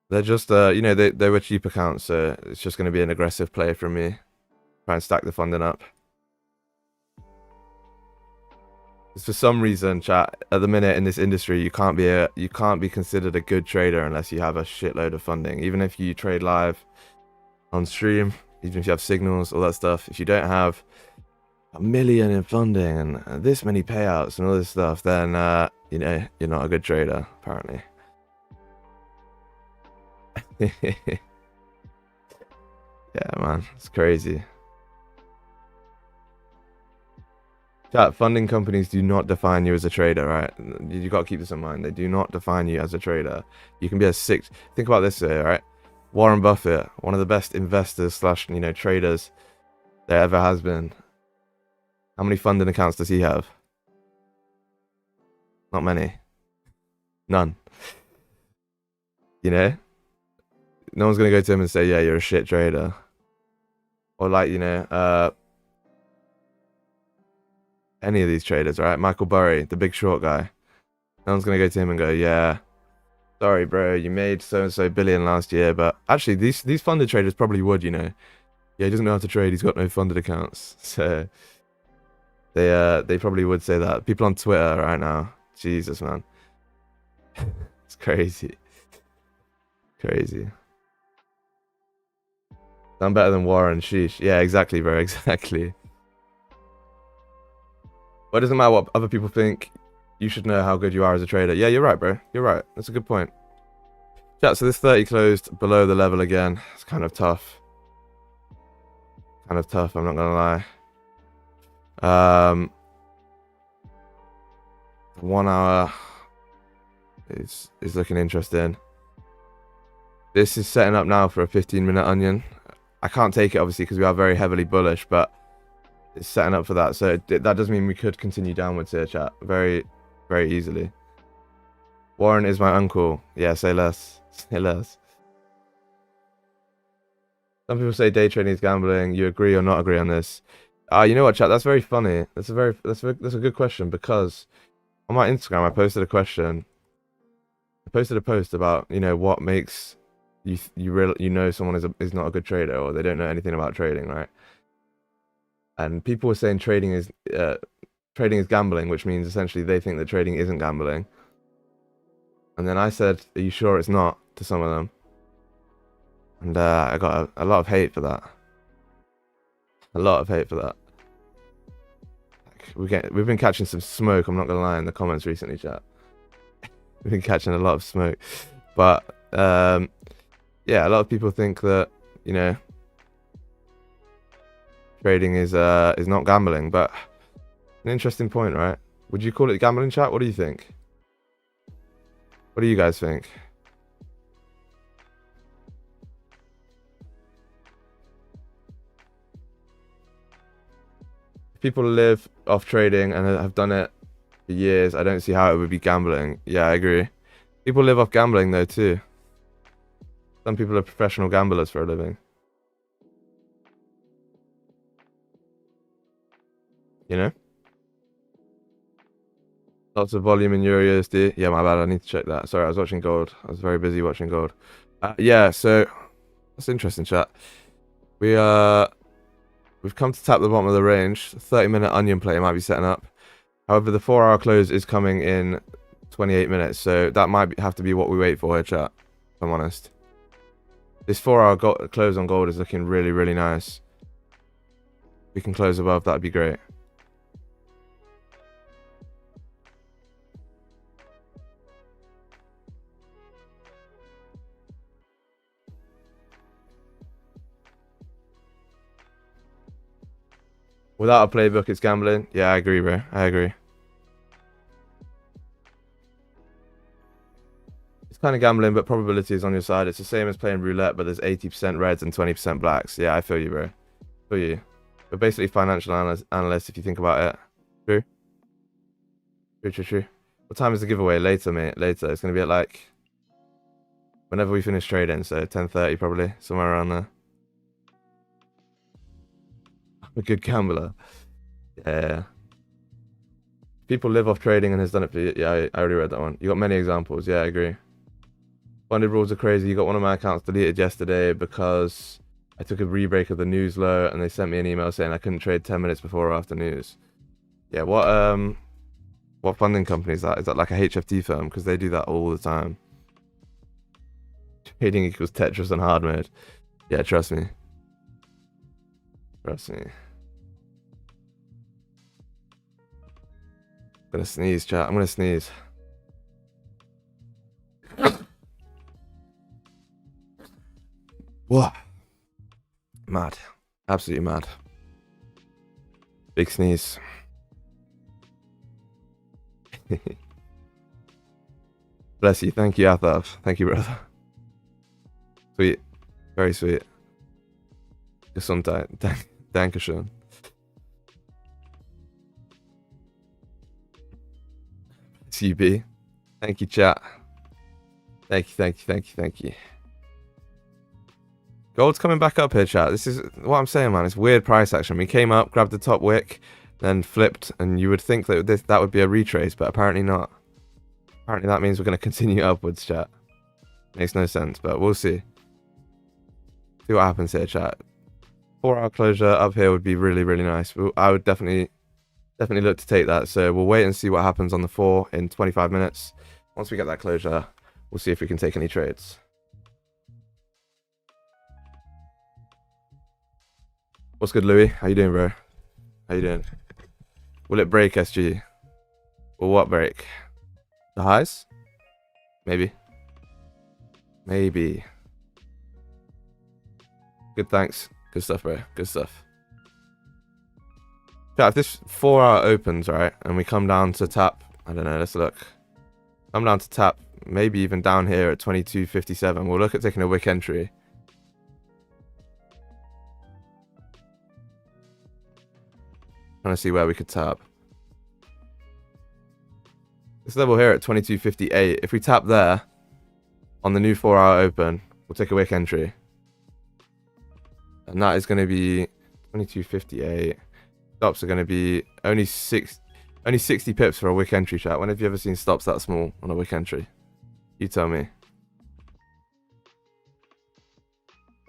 A: They're just, you know, they were cheap accounts, so it's just going to be an aggressive play from me. Try and stack the funding up. For some reason, chat, at the minute in this industry, you can't be considered a good trader unless you have a shitload of funding. Even if you trade live on stream, even if you have signals, all that stuff, if you don't have $1 million in funding and this many payouts and all this stuff, then you know, you're not a good trader, apparently. Yeah, man, it's crazy. Chat, funding companies do not define you as a trader, right? You got to keep this in mind. They do not define you as a trader. You can be a think about this here, right? Warren Buffett, one of the best investors / you know, traders there ever has been. How many funding accounts does he have? Not many. None. You know? No one's going to go to him and say, yeah, you're a shit trader. Or like, you know, any of these traders, right? Michael Burry, the big short guy. No one's going to go to him and go, yeah, sorry, bro, you made so-and-so billion last year. But actually, these funded traders probably would, you know. Yeah, he doesn't know how to trade. He's got no funded accounts. So they probably would say that. People on Twitter right now. Jesus, man. It's crazy. Crazy. I'm better than Warren. Sheesh. Yeah, exactly, bro. Exactly. But it doesn't matter what other people think. You should know how good you are as a trader. Yeah, you're right, bro. You're right. That's a good point. Chat, so this 30 closed below the level again. It's kind of tough. Kind of tough, I'm not going to lie. 1 hour is looking interesting. This is setting up now for a 15-minute onion. I can't take it, obviously, because we are very heavily bullish, but it's setting up for that. So that does mean we could continue downwards here, chat. Very, very easily. Warren is my uncle. Yeah, say less. Say less. Some people say day trading is gambling. You agree or not agree on this? You know what, chat? That's very funny. That's a good question, because on my Instagram I posted a question I posted a post about, you know, what makes you know someone is not a good trader, or they don't know anything about trading, right? And people were saying trading is gambling, which means essentially they think that trading isn't gambling. And then I said, "Are you sure it's not?" to some of them, and I got a lot of hate for that. A lot of hate for that. We've been catching some smoke. I'm not gonna lie, in the comments recently, chat. We've been catching a lot of smoke, but yeah, a lot of people think that, you know, trading is not gambling. But an interesting point, right? Would you call it gambling, chat? What do you think? What do you guys think? If people live off trading and have done it for years, I don't see how it would be gambling. Yeah, I agree. People live off gambling though too. Some people are professional gamblers for a living. You know? Lots of volume in Eurusd. Yeah, my bad. I need to check that. Sorry, I was watching gold. I was very busy watching gold. Yeah, so that's interesting, chat. We've come to tap the bottom of the range. 30-minute onion play might be setting up. However, the 4-hour close is coming in 28 minutes, so that might have to be what we wait for here, chat, if I'm honest. This 4-hour close on gold is looking really, really nice. If we can close above, that'd be great. Without a playbook, it's gambling. Yeah, I agree, bro. I agree. It's kind of gambling, but probability is on your side. It's the same as playing roulette, but there's 80% reds and 20% blacks. Yeah, I feel you, bro. Feel you. We're basically financial analysts if you think about it. True? True, true, true. What time is the giveaway? Later, mate. Later. It's going to be at like whenever we finish trading, so 10:30 probably, somewhere around there. I'm a good gambler. Yeah. People live off trading and has done it for... Yeah, I already read that one. You got many examples. Yeah, I agree. Funded rules are crazy. You got one of my accounts deleted yesterday because I took a rebreak of the news low and they sent me an email saying I couldn't trade 10 minutes before or after news. Yeah, what funding company is that? Is that like a HFT firm? Because they do that all the time. Trading equals Tetris on hard mode. Yeah, trust me. Trust me. I'm gonna sneeze, chat. I'm gonna sneeze. What? Mad. Absolutely mad. Big sneeze. Bless you. Thank you, Athav. Thank you, brother. Sweet. Very sweet. Gesundheit. Dankeschön. CB. Thank you, chat. Thank you, thank you, thank you, thank you. Gold's coming back up here, chat. This is what I'm saying, man. It's weird price action. We came up, grabbed the top wick, then flipped, and you would think that that would be a retrace, but apparently not. Apparently that means we're going to continue upwards, chat. Makes no sense, but we'll see. See what happens here, chat. 4-hour closure up here would be really, really nice. I would definitely look to take that. So we'll wait and see what happens on the 4 in 25 minutes. Once we get that closure, we'll see if we can take any trades. What's good, Louis? How you doing, bro? How you doing? Will it break, SG? Will what break? The highs? Maybe. Maybe. Good, thanks. Good stuff, bro. Good stuff. Yeah, if this 4-hour opens, right, and we come down to tap, I don't know, let's look. Come down to tap, maybe even down here at 22.57. We'll look at taking a wick entry. Trying to see where we could tap. This level here at 22.58. If we tap there on the new 4-hour open, we'll take a wick entry. And that is going to be 22.58. Stops are going to be only 60 pips for a wick entry, chat. When have you ever seen stops that small on a wick entry? You tell me.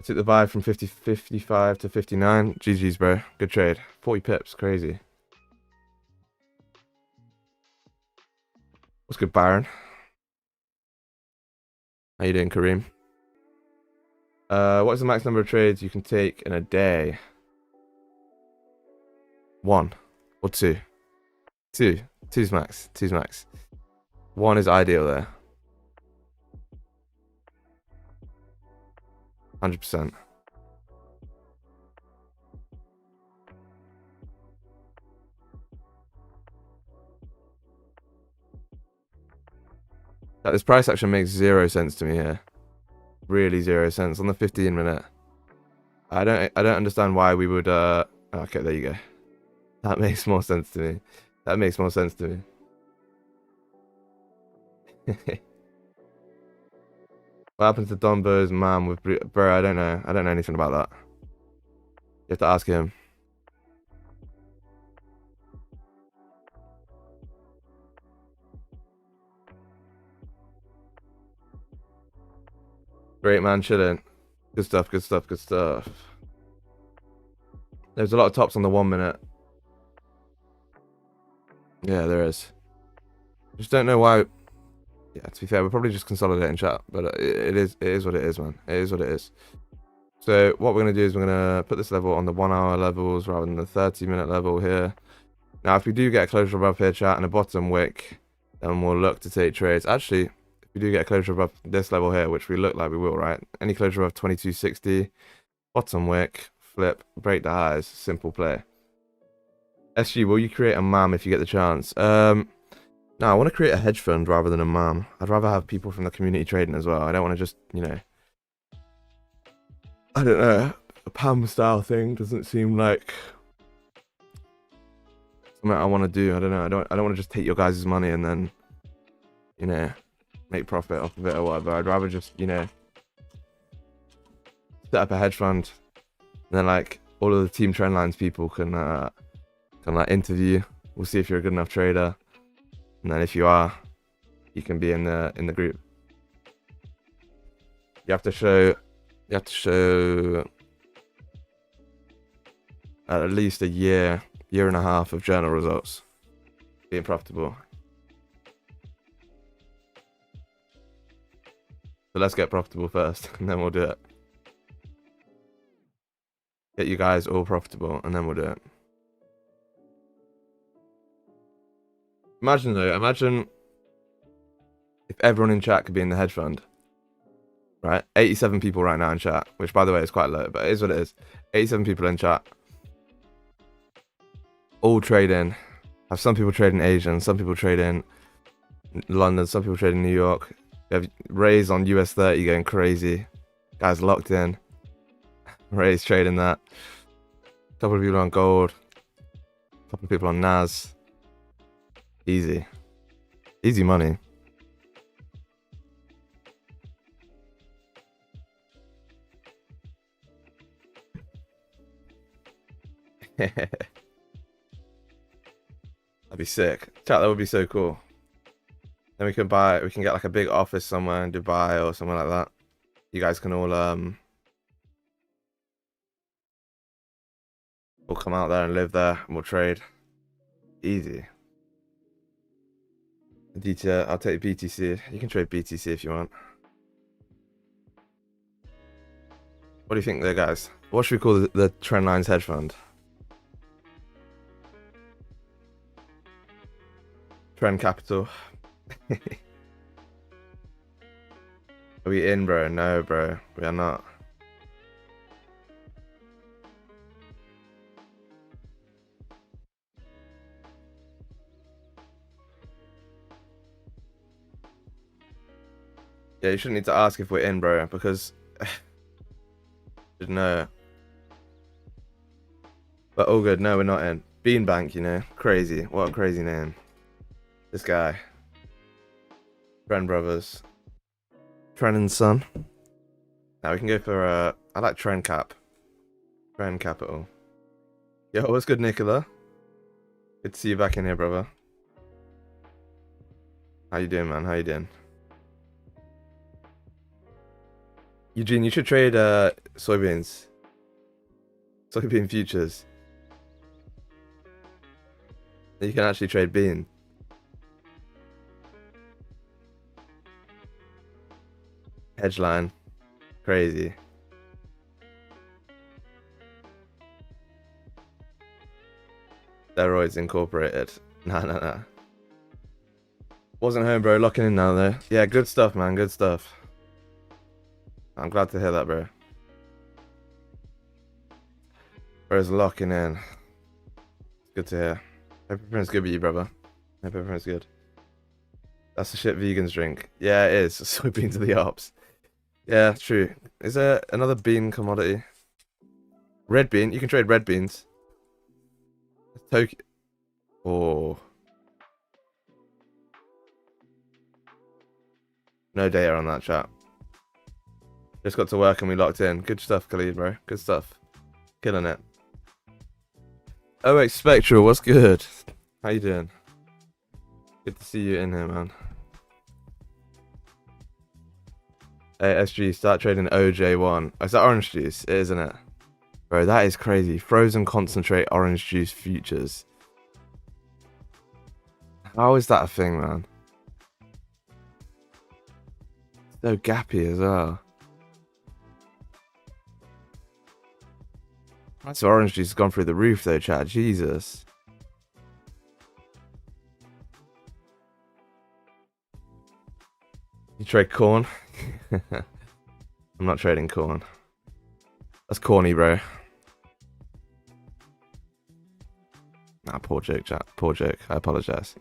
A: I took the buy from 55 to 59. GG's, bro. Good trade. 40 pips. Crazy. What's good, Byron? How you doing, Kareem? What is the max number of trades you can take in a day? 1 or 2? 2. 2's max. 2's max. 1 is ideal there. 100%. This price action makes 0 sense to me here. Really 0 sense on the 15-minute. I don't understand why we would okay, there you go. That makes more sense to me. That makes more sense to me. What happened to Dombo's mom with bro? I don't know. I don't know anything about that. You have to ask him. Great man, chilling. Good stuff, good stuff, good stuff. There's a lot of tops on the 1 minute. Yeah, there is. Just don't know why. Yeah, to be fair, we're probably just consolidating chat, but it is what it is, man. It is what it is. So what we're gonna do is we're gonna put this level on the 1 hour levels rather than the 30-minute level here. Now, if we do get a closure above here, chat, and a bottom wick, then we'll look to take trades. Actually, if we do get a closure above this level here, which we look like we will, right? Any closure above 2260, bottom wick, flip, break the highs, simple play. SG, will you create a MAM if you get the chance? No, I want to create a hedge fund rather than a MAM. I'd rather have people from the community trading as well. I don't want to just, you know, I don't know, a PAM style thing doesn't seem like something I want to do. I don't know. I don't want to just take your guys' money and then, you know, make profit off of it or whatever. I'd rather just, you know, set up a hedge fund, and then like all of the team trendlines people can like interview. We'll see if you're a good enough trader, and then if you are, you can be in the group. You have to show at least a year and a half of journal results being profitable. So let's get profitable first, and then we'll do it. Get you guys all profitable, and then we'll do it. Imagine if everyone in chat could be in the hedge fund, right? 87 people right now in chat, which by the way is quite low, but it is what it is. 87 people in chat, all trading. Have some people trading Asian, some people trading London, some people trading New York. You have Ray's on US 30 going crazy. Guys locked in. Ray's trading that. A couple of people on gold. A couple of people on NAS. Easy. Easy money. That'd be sick. Chat, that would be so cool. Then we can get like a big office somewhere in Dubai or somewhere like that. You guys can all come out there and live there, and we'll trade. Easy. I'll take BTC. You can trade BTC if you want. What do you think there, guys? What should we call the Trendlines hedge fund? Trend Capital. Are we in, bro? No, bro. We are not. Yeah, you shouldn't need to ask if we're in, bro, because no. But all good. No, we're not in. Beanbank, you know, crazy. What a crazy name. This guy. Trend Brothers. Trend and Son. Now we can go for I like Trend Cap. Trend Capital. Yo, what's good, Nicola? Good to see you back in here, brother. How you doing, man? How you doing? Eugene, you should trade soybeans. Soybean futures. You can actually trade bean. Hedge line. Crazy. Steroids incorporated. Nah. Wasn't home, bro. Locking in now, though. Yeah, good stuff, man. Good stuff. I'm glad to hear that, bro. Bro's locking in. Good to hear. Hope everything's good with you, brother. Hope everything's good. That's the shit vegans drink. Yeah, it is. Soybeans are the ops. Yeah, true. Is there another bean commodity? Red bean. You can trade red beans. Tokyo. Oh. No data on that, chat. Just got to work and we locked in. Good stuff, Khalid, bro. Good stuff. Killing it. OX Spectral, what's good? How you doing? Good to see you in here, man. Hey, SG, start trading OJ1. Oh, is that orange juice? It is, isn't it? Bro, that is crazy. Frozen concentrate orange juice futures. How is that a thing, man? So gappy as well. Price of orange juice has gone through the roof though, chat. Jesus. You trade corn? I'm not trading corn. That's corny, bro. Nah, poor joke, chat. Poor joke. I apologize.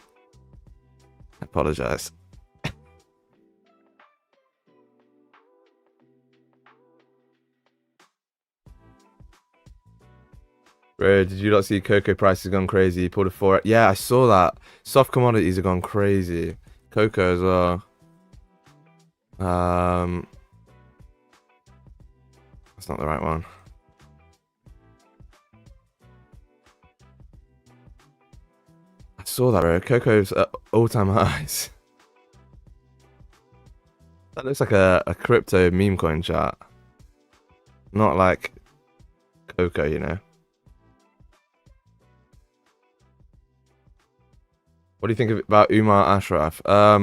A: I apologize. Bro, did you not see cocoa prices gone crazy? Pulled a 4. Yeah, I saw that. Soft commodities have gone crazy. Cocoa as well. That's not the right one. I saw that, bro. Cocoa's at all-time highs. That looks like a crypto meme coin chart. Not like cocoa, you know. What do you think about Umar Ashraf? I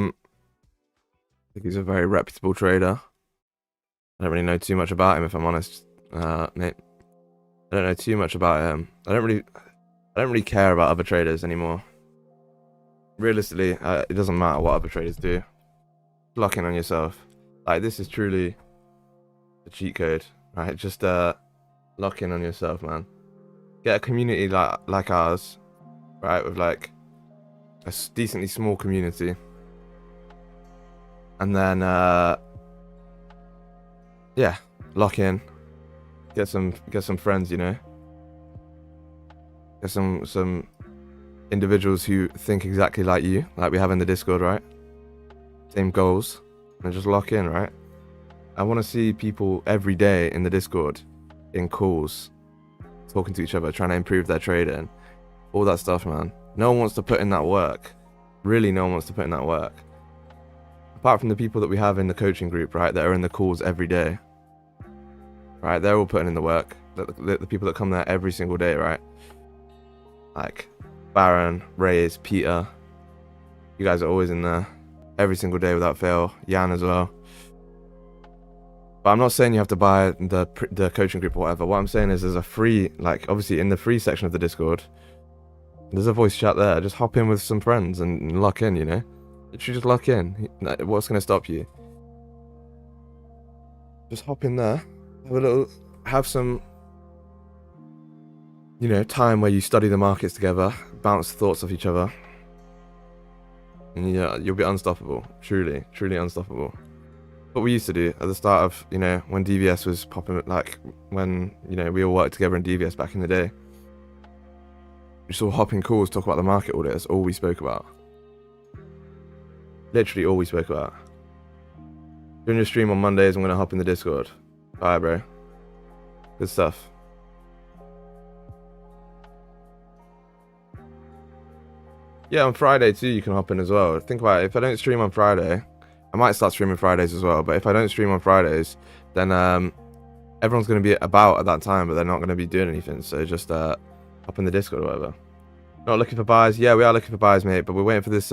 A: think he's a very reputable trader. I don't really know too much about him, if I'm honest, mate. I don't know too much about him. I don't really care about other traders anymore. Realistically, it doesn't matter what other traders do. Lock in on yourself. Like, this is truly a cheat code, right? Just lock in on yourself, man. Get a community like ours, right? With like a decently small community, and then yeah, lock in. Get some friends, you know. Get some individuals who think exactly like you, like we have in the Discord, right? Same goals, and just lock in, right? I want to see people every day in the Discord, in calls, talking to each other, trying to improve their trading, all that stuff, man. No one wants to put in that work. Really, no one wants to put in that work. Apart from the people that we have in the coaching group, right, that are in the calls every day. Right, they're all putting in the work. The people that come there every single day, right? Like Baron, Reyes, Peter. You guys are always in there every single day without fail. Jan as well. But I'm not saying you have to buy the coaching group or whatever. What I'm saying is there's a free, like, obviously in the free section of the Discord, there's a voice chat there. Just hop in with some friends and lock in, you know? Literally just lock in. What's going to stop you? Just hop in there. Have some, you know, time where you study the markets together, bounce thoughts off each other. And yeah, you'll be unstoppable. Truly unstoppable. What we used to do at the start of, you know, when DVS was popping, like when, you know, we all worked together in DVS back in the day. We just all hop in calls, talk about the market all day. That's all we spoke about. Literally all we spoke about. During your stream on Mondays, I'm going to hop in the Discord. Alright, bro. Good stuff. Yeah, on Friday too, you can hop in as well. Think about it. If I don't stream on Friday, I might start streaming Fridays as well, but if I don't stream on Fridays, then everyone's going to be about at that time, but they're not going to be doing anything. So just hop in the Discord or whatever. Not looking for buys. Yeah, we are looking for buys, mate, but we're waiting for this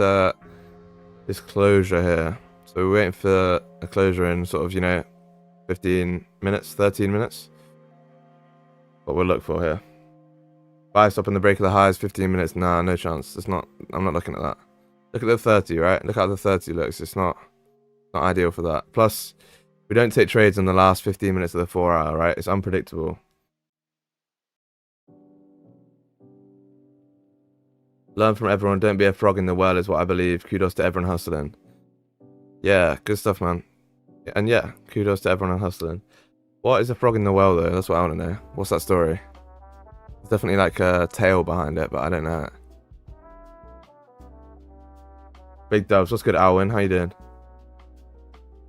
A: this closure here. So we're waiting for a closure in sort of, you know, 15 minutes, 13 minutes. What we'll look for here. Buy stop on the break of the highs, 15 minutes. Nah, no chance. It's not. I'm not looking at that. Look at the 30, right? Look how the 30 looks. It's not ideal for that. Plus, we don't take trades in the last 15 minutes of the 4 hour, right? It's unpredictable. Learn from everyone. Don't be a frog in the well is what I believe. Kudos to everyone hustling. Yeah, good stuff, man. And yeah, kudos to everyone hustling. What is a frog in the well, though? That's what I want to know. What's that story? There's definitely like a tale behind it, but I don't know it. Big dubs. What's good, Alwyn? How you doing?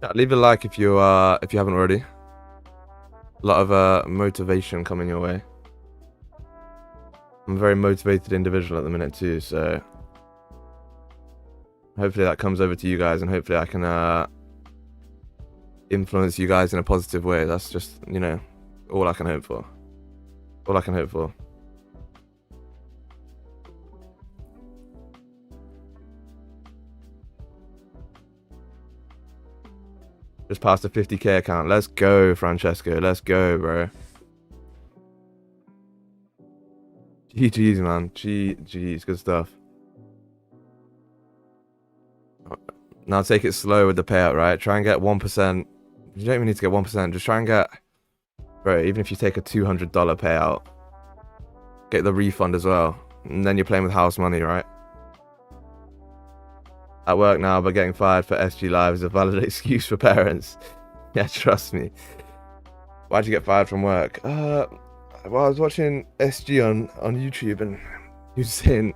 A: Yeah, leave a like if you haven't already. A lot of motivation coming your way. I'm a very motivated individual at the minute too, so hopefully that comes over to you guys, and hopefully I can influence you guys in a positive way. That's just, you know, all I can hope for. All I can hope for. Just passed a 50k account. Let's go, Francesco. Let's go, bro. GG's, man. GG's. Good stuff. Now take it slow with the payout, right? Try and get 1%. You don't even need to get 1%. Just try and get... Bro, even if you take a $200 payout, get the refund as well. And then you're playing with house money, right? At work now, but getting fired for SG Live is a valid excuse for parents. Yeah, trust me. Why'd you get fired from work? Well, I was watching SG on YouTube, and he was saying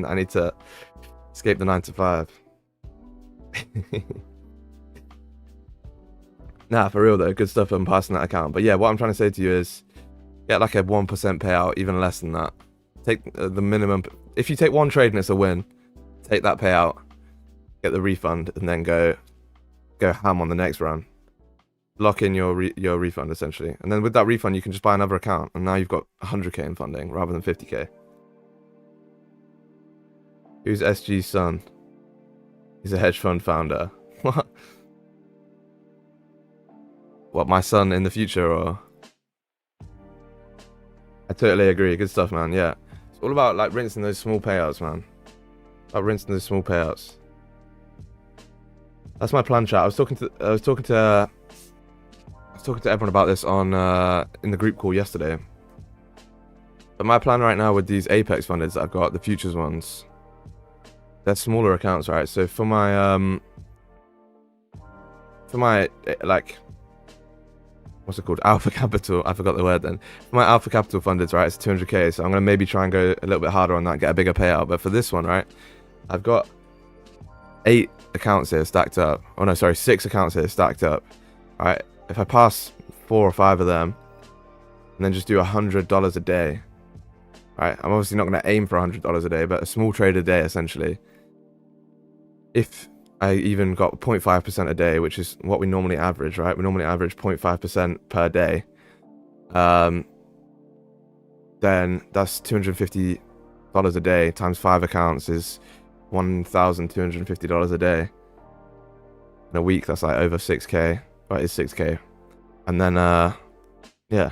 A: that I need to escape the 9 to 5. Nah, for real though, good stuff. I'm passing that account. But yeah, what I'm trying to say to you is, get like a 1% payout, even less than that. Take the minimum. If you take one trade and it's a win, take that payout. Get the refund, and then go ham on the next run. Lock in your refund essentially, and then with that refund you can just buy another account, and now you've got 100k in funding rather than 50k. Who's SG's son? He's a hedge fund founder. What? What, my son in the future, or? I totally agree. Good stuff, man. Yeah, it's all about like rinsing those small payouts, man. About rinsing those small payouts. That's my plan, chat. I was talking to everyone about this on in the group call yesterday. But my plan right now with these Apex funders that I've got, the futures ones, they're smaller accounts, right? So for my like, what's it called? Alpha Capital. I forgot the word then. For my Alpha Capital funders, right? It's 200k. So I'm gonna maybe try and go a little bit harder on that, get a bigger payout. But for this one, right, I've got 8 accounts here stacked up. Oh no, sorry, 6 accounts here stacked up. All right, if I pass 4 or 5 of them, and then just do $100 a day. All right, I'm obviously not going to aim for $100 a day, but a small trade a day essentially. If I even got 0.5% a day, which is what we normally average, right? We normally average 0.5% per day. Then that's $250 a day times 5 accounts is $1,250 a day. In a week, that's like over 6k. Right, it's 6k. And then, yeah,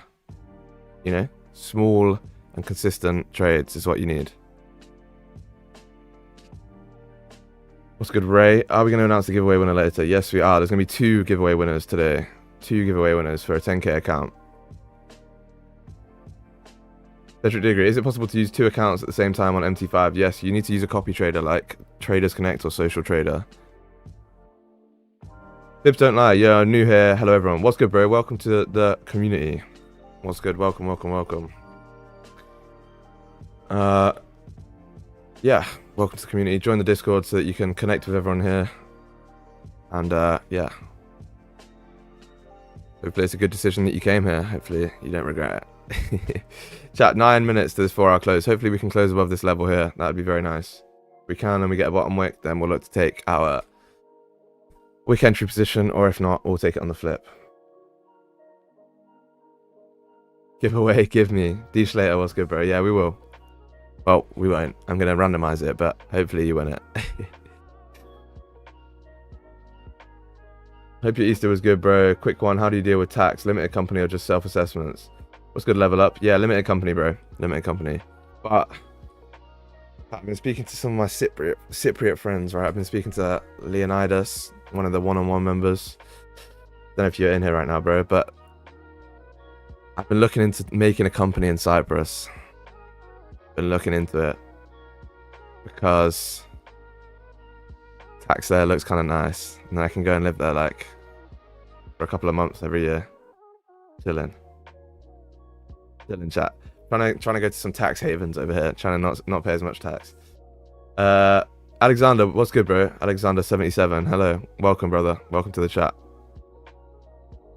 A: you know, small and consistent trades is what you need. What's good, Ray? Are we going to announce the giveaway winner later? Yes, we are. There's going to be 2 giveaway winners today. 2 giveaway winners for a 10k account. Cedric Degree, is it possible to use 2 accounts at the same time on MT5? Yes, you need to use a copy trader like Traders Connect or Social Trader. Fibs don't lie. Yeah, I'm new here. Hello, everyone. What's good, bro? Welcome to the community. What's good? Welcome, welcome, welcome. Yeah, welcome to the community. Join the Discord so that you can connect with everyone here. And, yeah. Hopefully it's a good decision that you came here. Hopefully you don't regret it. Chat, 9 minutes to this 4-hour close. Hopefully we can close above this level here. That would be very nice. If we can and we get a bottom wick, then we'll look to take our Wick entry position, or if not, we'll take it on the flip. Giveaway, give me. D Slater, what's good, bro? Yeah, we will. Well, we won't. I'm going to randomize it, but hopefully you win it. Hope your Easter was good, bro. Quick one. How do you deal with tax? Limited company or just self-assessments? What's good, level up? Yeah, limited company, bro. Limited company. But I've been speaking to some of my Cypriot friends, right? I've been speaking to Leonidas, one of the one-on-one members. Don't know if you're in here right now, bro, but I've been looking into making a company in Cyprus. Been looking into it because tax there looks kind of nice, and then I can go and live there like for a couple of months every year, chilling chat. Trying to go to some tax havens over here, trying to not pay as much tax. Alexander, what's good, bro? Alexander 77, hello, welcome, brother, welcome to the chat.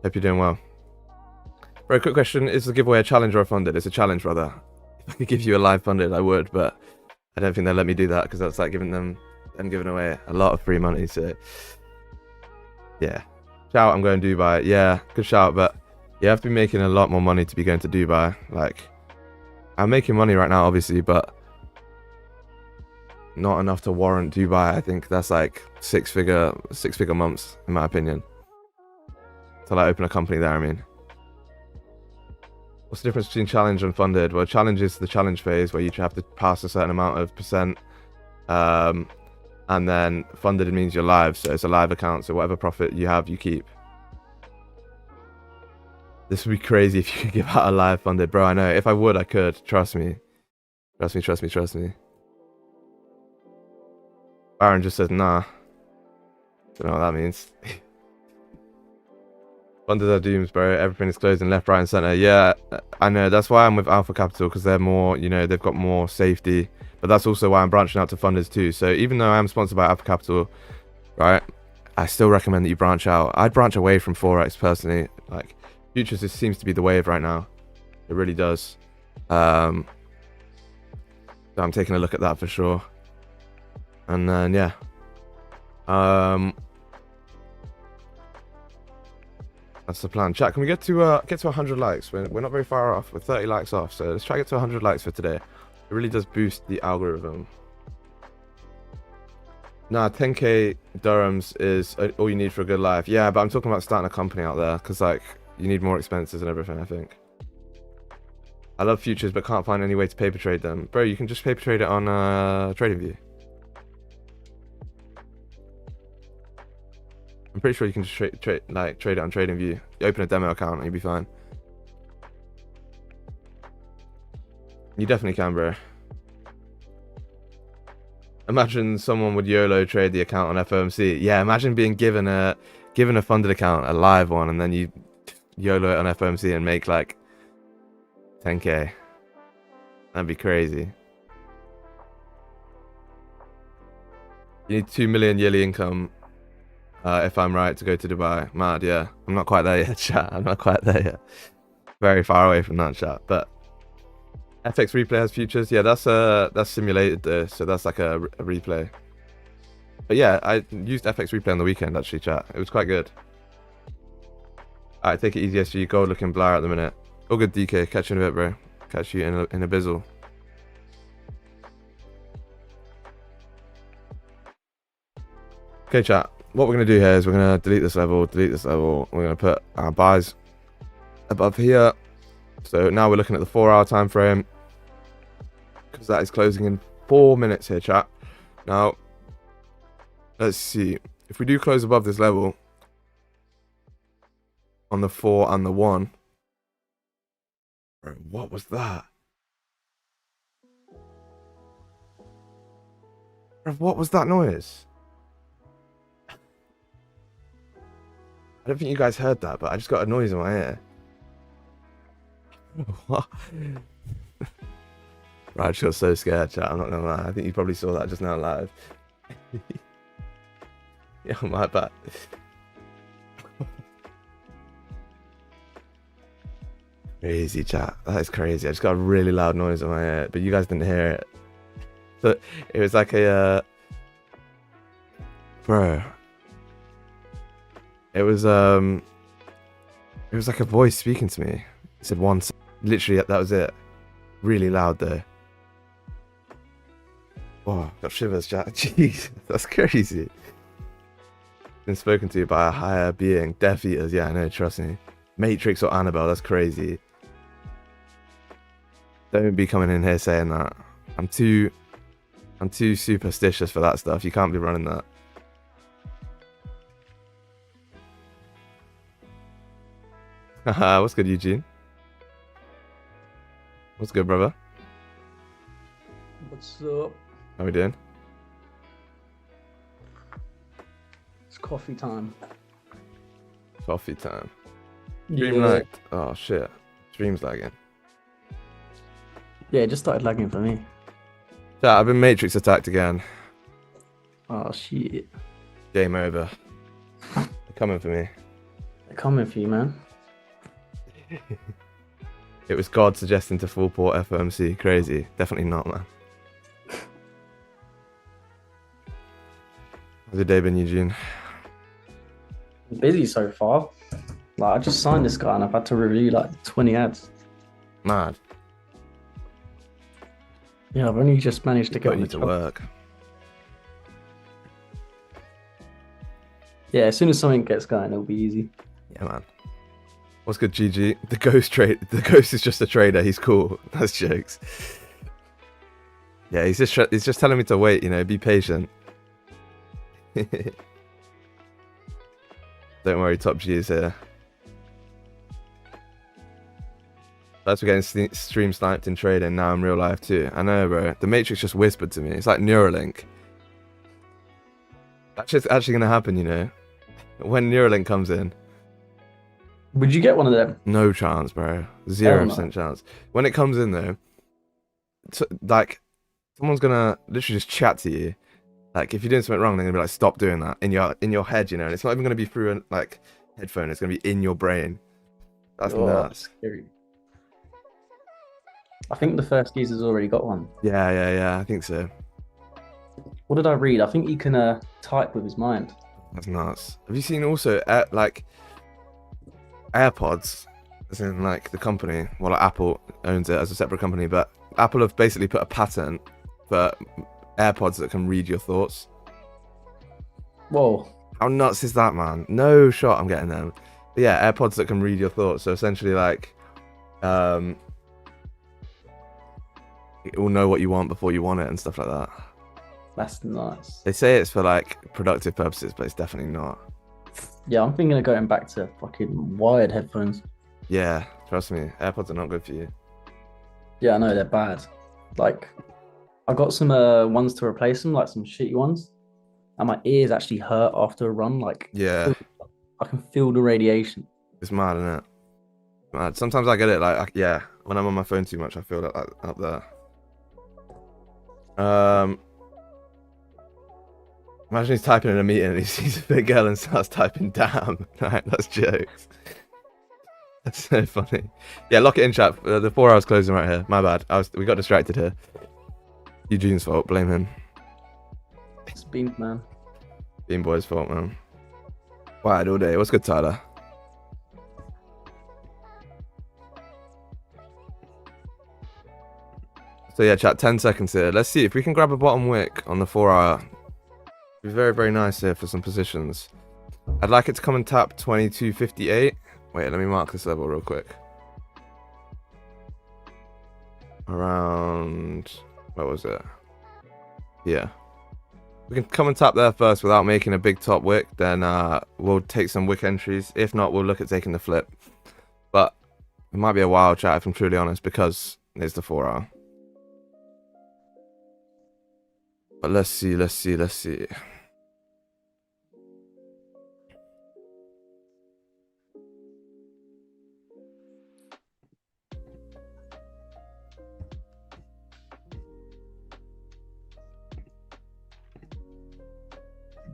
A: Hope you're doing well, bro. Quick question: is the giveaway a challenge or a funded? It's a challenge, brother. If I could give you a live funded, I would, but I don't think they'll let me do that because that's like giving away a lot of free money. So yeah, shout, I'm going to Dubai. Yeah, good shout, but you have to be making a lot more money to be going to Dubai. Like, I'm making money right now, obviously, but not enough to warrant Dubai. I think that's like six figure months, in my opinion, to like open a company there. I mean, what's the difference between challenge and funded? Well, challenge is the challenge phase where you have to pass a certain amount of percent, and then funded means you're live, so it's a live account, so whatever profit you have, you keep. This would be crazy if you could give out a live funded, bro. I know. If I would, I could. Trust me. Trust me. Baron just says, nah. Don't know what that means. Funded are dooms, bro. Everything is closing left, right, and center. Yeah, I know. That's why I'm with Alpha Capital, because they're more, you know, they've got more safety. But that's also why I'm branching out to funders too. So even though I am sponsored by Alpha Capital, right, I still recommend that you branch out. I'd branch away from Forex personally. Like, futures just seems to be the wave right now. It really does. So I'm taking a look at that for sure. And then yeah, that's the plan. Chat, can we get to 100 likes? We're not very far off. We're 30 likes off, so let's try to get to 100 likes for today. It really does boost the algorithm. Nah, 10k dirhams is all you need for a good life. Yeah, but I'm talking about starting a company out there, because like you need more expenses and everything, I think. I love futures, but can't find any way to paper trade them. Bro, you can just paper trade it on TradingView. I'm pretty sure you can just trade it on TradingView. You open a demo account and you'll be fine. You definitely can, bro. Imagine someone would YOLO trade the account on FOMC. Yeah, imagine being given a funded account, a live one, and then you YOLO it on FOMC and make like 10k. That'd be crazy. You need 2 million yearly income. If I'm right, to go to Dubai. Mad, yeah. I'm not quite there yet, chat. I'm not quite there yet. Very far away from that, chat. But FX replay has futures. Yeah, that's simulated though, so that's like a replay. But yeah, I used FX replay on the weekend actually, chat. It was quite good. Alright, take it easy, SG. Gold looking blur at the minute. All good, DK. Catch you in a bit, bro. Catch you in a bizzle. Okay, chat. What we're going to do here is we're going to delete this level. We're going to put our buys above here. So now we're looking at the 4-hour time frame, because that is closing in 4 minutes here, chat. Now, let's see. If we do close above this level on the 4 and the 1. Bro, what was that? Bro, what was that noise? I don't think you guys heard that, but I just got a noise in my ear. What? Right, I just got so scared, chat. I'm not gonna lie. I think you probably saw that just now live. Yeah, my bad. Crazy, chat. That is crazy. I just got a really loud noise in my ear, but you guys didn't hear it. So it was like a bro. It was like a voice speaking to me. It said one. Literally, that was it. Really loud though. Wow, got shivers, Jack. Jeez, that's crazy. Been spoken to by a higher being. Death Eaters, yeah, I know, trust me. Matrix or Annabelle, that's crazy. Don't be coming in here saying that. I'm too superstitious for that stuff. You can't be running that. Haha, what's good, Eugene? What's good, brother?
B: What's up?
A: How we doing?
B: It's coffee time.
A: Coffee time. Stream
B: Yeah.
A: lagged. Oh shit. Stream's lagging.
B: Yeah, it just started lagging for me.
A: Yeah, I've been Matrix attacked again.
B: Oh shit.
A: Game over. They're coming for me.
B: They're coming for you, man.
A: It was God suggesting to full port FOMC. Crazy. Definitely not, man. How's your day been, Eugene?
B: Busy so far. Like, I just signed this guy and I've had to review like 20 ads.
A: Mad.
B: Yeah, I've only just managed to get
A: Got
B: on
A: you
B: the
A: to
B: job.
A: work.
B: Yeah, as soon as something gets going, it'll be easy.
A: Yeah, man. What's good, GG? The ghost is just a trader. He's cool. That's jokes. Yeah, he's just telling me to wait. You know, be patient. Don't worry, Top G is here. That's for getting stream sniped in trading. Now in real life too. I know, bro. The Matrix just whispered to me. It's like Neuralink. That's just actually gonna happen, you know. When Neuralink comes in.
B: Would you get one of them?
A: No chance, bro. 0% chance. When it comes in though, like someone's gonna literally just chat to you. Like if you're doing something wrong, they're gonna be like, "Stop doing that," in your head, you know. And it's not even gonna be through a like headphone. It's gonna be in your brain. That's nuts.
B: Scary. I think the first user's already got one.
A: Yeah. I think so.
B: What did I read? I think he can type with his mind.
A: That's nuts. Have you seen also like AirPods, as in like the company? Well, like, Apple owns it as a separate company, but Apple have basically put a patent for AirPods that can read your thoughts.
B: Whoa.
A: How nuts is that, man? No shot I'm getting them. But yeah, AirPods that can read your thoughts. So essentially like it will know what you want before you want it and stuff like that.
B: That's nice.
A: They say it's for like productive purposes, but it's definitely not.
B: Yeah, I'm thinking of going back to fucking wired headphones.
A: Yeah, trust me, AirPods are not good for you.
B: Yeah, I know, they're bad. Like, I got some ones to replace them, like some shitty ones. And my ears actually hurt after a run. Like,
A: Yeah,
B: I can feel the radiation.
A: it's mad, isn't it? Mad. Sometimes I get it, like, yeah, when I'm on my phone too much, I feel that like, up there. Imagine he's typing in a meeting and he sees a big girl and starts typing "damn." Right, that's jokes. That's so funny. Yeah, lock it in, chat. The 4 hours closing right here. My bad. We got distracted here. Eugene's fault. Blame him.
B: It's Bean, man.
A: Bean Boy's fault, man. Wired all day. What's good, Tyler? So yeah, chat. 10 seconds here. Let's see if we can grab a bottom wick on the 4 hour. Be very, very nice here for some positions. I'd like it to come and tap 22.58. Wait, let me mark this level real quick. Around, what was it? Yeah. We can come and tap there first without making a big top wick. Then we'll take some wick entries. If not, we'll look at taking the flip. But it might be a wild chat if I'm truly honest, because it's the 4 hour. But let's see.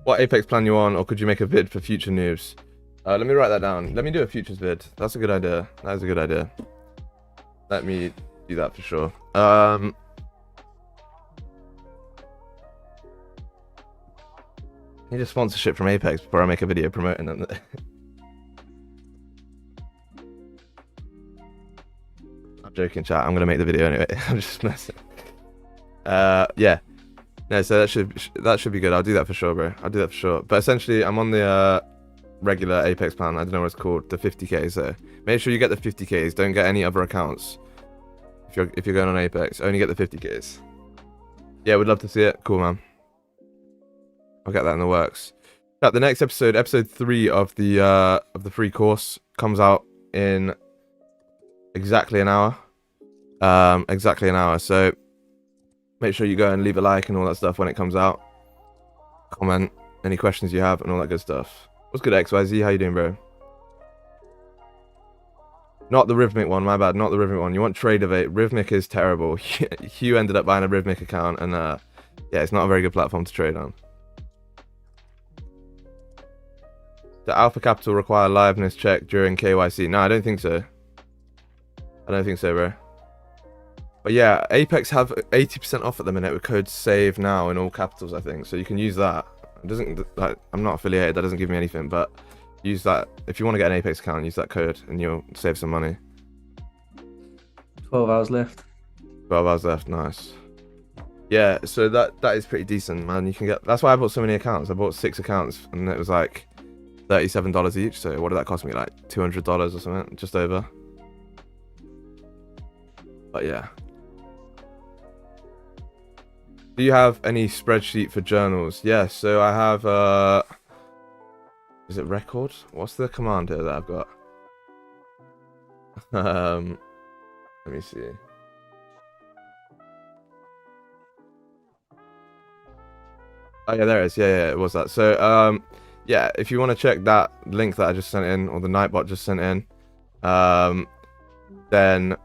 A: What Apex plan you on, or could you make a vid for future noobs? Let me write that down. Let me do a futures vid. That's a good idea. That is a good idea. Let me do that for sure. Need a sponsorship from Apex before I make a video promoting them. Joking, chat. I'm gonna make the video anyway. I'm just messing. Yeah. No, so that should be good. I'll do that for sure, bro. I'll do that for sure. But essentially, I'm on the regular Apex plan. I don't know what it's called, the 50k. So make sure you get the 50ks. Don't get any other accounts. If you're going on Apex, only get the 50ks. Yeah, we'd love to see it. Cool, man. I'll get that in the works. Now, the next episode, episode 3 of the free course, comes out in exactly an hour. Exactly an hour. So make sure you go and leave a like and all that stuff when it comes out. Comment any questions you have and all that good stuff. What's good, XYZ? How you doing, bro? Not the Rhythmic one, my bad. Not the Rhythmic one. You want Tradeovate. Rhythmic is terrible. Hugh ended up buying a Rhythmic account, and yeah, it's not a very good platform to trade on. The Alpha Capital require liveness check during KYC? No, I don't think so. I don't think so, bro. But yeah, Apex have 80% off at the minute with code SAVE now in all capitals, I think. So you can use that. It doesn't, like, I'm not affiliated, that doesn't give me anything, but use that. If you want to get an Apex account, use that code and you'll save some money.
B: 12 hours left.
A: 12 hours left, nice. Yeah, so that is pretty decent, man. You can get, that's why I bought so many accounts. I bought 6 accounts and it was like $37 each. So what did that cost me? Like $200 or something, just over. But yeah. Do you have any spreadsheet for journals? Yes, so I have is it record? What's the command here that I've got? Let me see. Oh yeah, there it is. Yeah, it was that. So yeah, if you want to check that link that I just sent in, or the Nightbot just sent in, then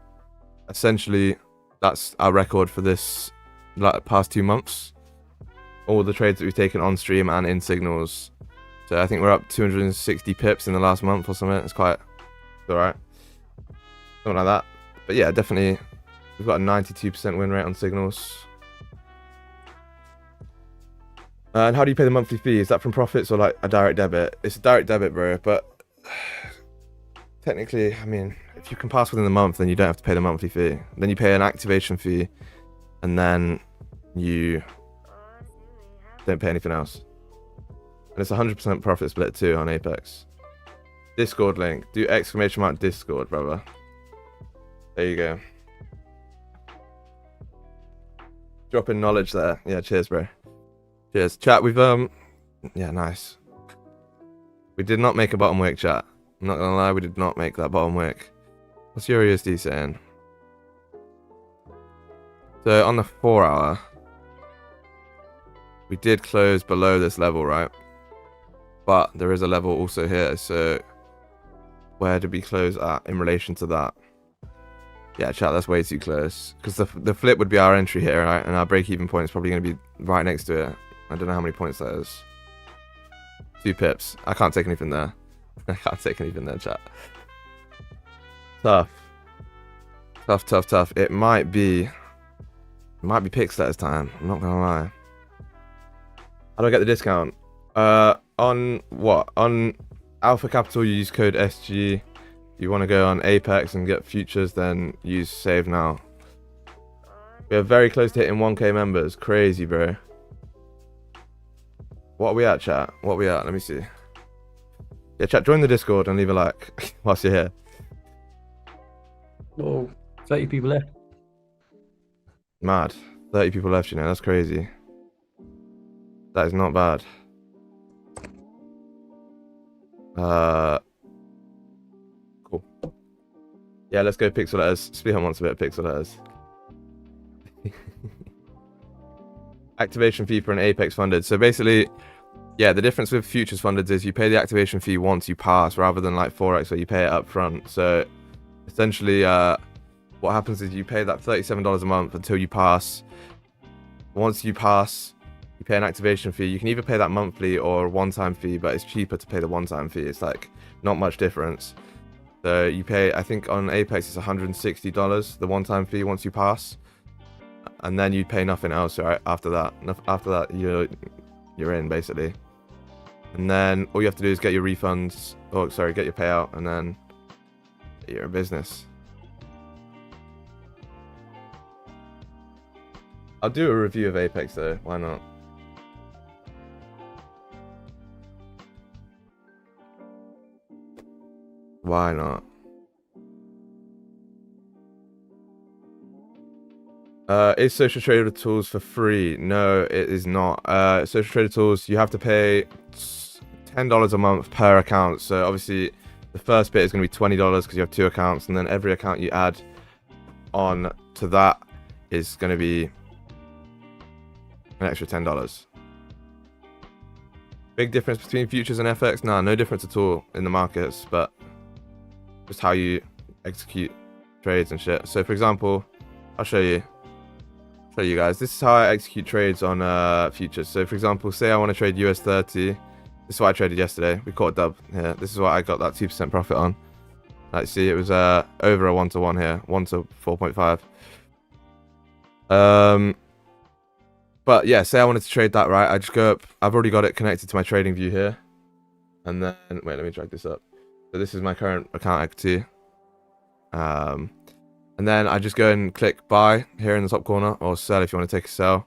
A: essentially that's our record for this like past 2 months. All the trades that we've taken on stream and in signals. So I think we're up 260 pips in the last month or something. It's quite alright. Something like that. But yeah, definitely we've got a 92% win rate on signals. And how do you pay the monthly fee? Is that from profits or like a direct debit? It's a direct debit, bro, but technically, I mean, if you can pass within the month, then you don't have to pay the monthly fee. Then you pay an activation fee, and then you don't pay anything else. And it's 100% profit split too on Apex. Discord link. Do exclamation mark Discord, brother. There you go. Dropping knowledge there. Yeah, cheers, bro. Cheers. Chat, we've, yeah, nice. We did not make a bottom wick, chat. I'm not gonna lie, we did not make that bottom wick. What's Eurusd saying? So, on the 4 hour, we did close below this level, right? But there is a level also here, so where did we close at in relation to that? Yeah, chat, that's way too close. Because the flip would be our entry here, right? And our break-even point is probably going to be right next to it. I don't know how many points that is. 2 pips. I can't take anything there. I can't take anything there, chat. Tough. Tough, tough, tough. It might be pick status time. I'm not going to lie. How do I get the discount? On what? On Alpha Capital, you use code SG. If you want to go on Apex and get futures, then use save now. We are very close to hitting 1k members. Crazy, bro. What are we at, chat? What are we at? Let me see. Yeah, chat, join the Discord and leave a like whilst you're here.
B: Oh, 30 people left.
A: Mad. 30 people left, you know. That's crazy. That is not bad. Cool. Yeah, let's go pixel letters. Spearhunt wants a bit of pixel letters. Activation fee for an Apex funded. So basically, yeah, the difference with futures funded is you pay the activation fee once you pass, rather than like Forex where you pay it up front. So essentially, what happens is you pay that $37 a month until you pass. Once you pass, you pay an activation fee. You can either pay that monthly or a one-time fee, but it's cheaper to pay the one-time fee. It's like not much difference. So you pay, I think on Apex it's $160, the one-time fee once you pass. And then you pay nothing else, right? After that, you're in basically. And then all you have to do is get your refunds, or sorry, get your payout, and then you're in business. I'll do a review of Apex though. Why not? Why not? Is Social Trader Tools for free? No, it is not. Social Trader Tools, you have to pay $10 a month per account. So obviously, the first bit is going to be $20 because you have 2 accounts, and then every account you add on to that is going to be an extra $10. Big difference between futures and FX? Nah, no difference at all in the markets, but just how you execute trades and shit. So for example, I'll show you guys. This is how I execute trades on futures. So for example, say I want to trade US30. This is what I traded yesterday. We caught a dub here. This is what I got that 2% profit on. Like, see, it was over a 1-to-1 here, 1 to 4.5. But yeah, say I wanted to trade that, right? I just go up. I've already got it connected to my trading view here, and then wait, let me drag this up. So this is my current account equity. And then I just go and click buy here in the top corner, or sell if you want to take a sell.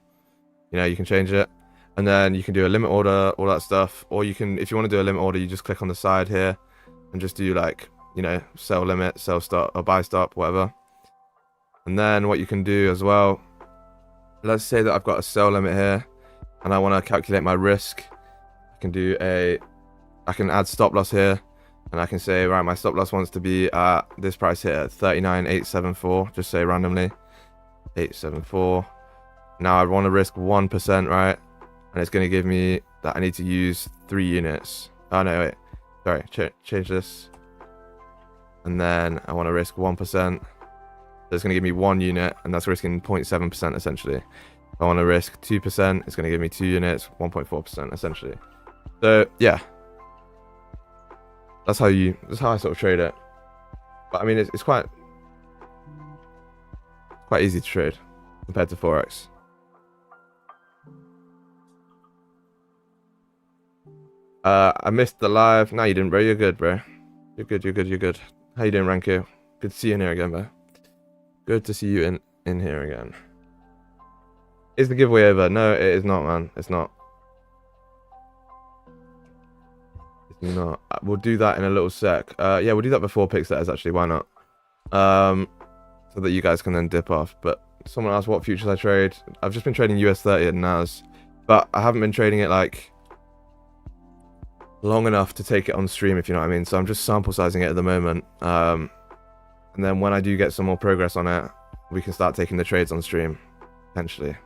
A: You know, you can change it. And then you can do a limit order, all that stuff. Or you can, if you want to do a limit order, you just click on the side here and just do like, you know, sell limit, sell stop, or buy stop, whatever. And then what you can do as well, let's say that I've got a sell limit here and I want to calculate my risk. I can add stop loss here, and I can say, right, my stop loss wants to be at this price here, 39,874, just say randomly, 874. Now I want to risk 1%, right? And it's going to give me that I need to use 3 units. Oh no, wait, sorry, change this. And then I want to risk 1%. So it's going to give me 1 unit, and that's risking 0.7% essentially. If I want to risk 2%, it's going to give me 2 units, 1.4% essentially. So yeah, that's how I sort of trade it. But I mean, it's quite easy to trade compared to Forex. I missed the live. No, you didn't, bro. You're good, bro. You're good. How you doing, Ranko? Good to see you in here again, bro. Good to see you in here again. Is the giveaway over? No, it is not, man. It's not. It's not. We'll do that in a little sec. Yeah, we'll do that before pick setters, actually. Why not? So that you guys can then dip off. But someone asked what futures I trade. I've just been trading US30 and NAS, but I haven't been trading it like long enough to take it on stream, if you know what I mean. So I'm just sample sizing it at the moment. And then when I do get some more progress on it, we can start taking the trades on stream, potentially.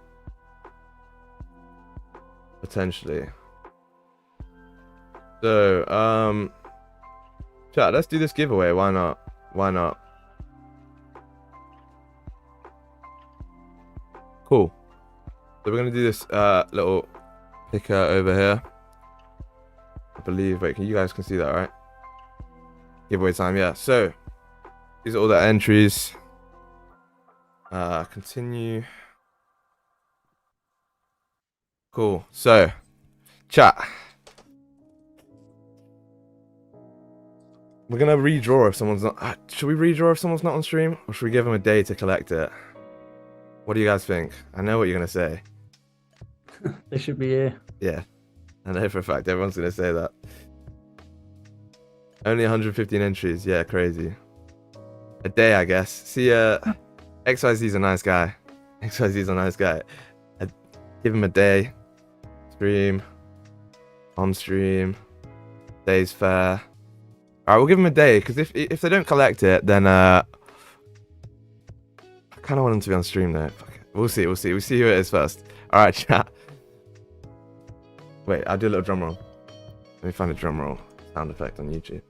A: So, chat, let's do this giveaway. Why not? Cool. So we're gonna do this little picker over here. I believe. Wait, you guys can see that, right? Giveaway time, yeah. So these are all the entries. Continue. Cool. So, chat. We're gonna redraw if someone's not. Should we redraw if someone's not on stream, or should we give them a day to collect it? What do you guys think? I know what you're gonna say.
B: They should be here.
A: Yeah, I know for a fact everyone's gonna say that. Only 115 entries. Yeah, crazy. A day, I guess. See, XYZ's a nice guy. XYZ's a nice guy. I'd give him a day. Stream. On stream. Day's fair. Alright, we'll give them a day, because if they don't collect it, then I kind of want them to be on stream though. Fuck it. We'll see who it is first. Alright, chat. Wait, I'll do a little drum roll. Let me find a drum roll sound effect on YouTube.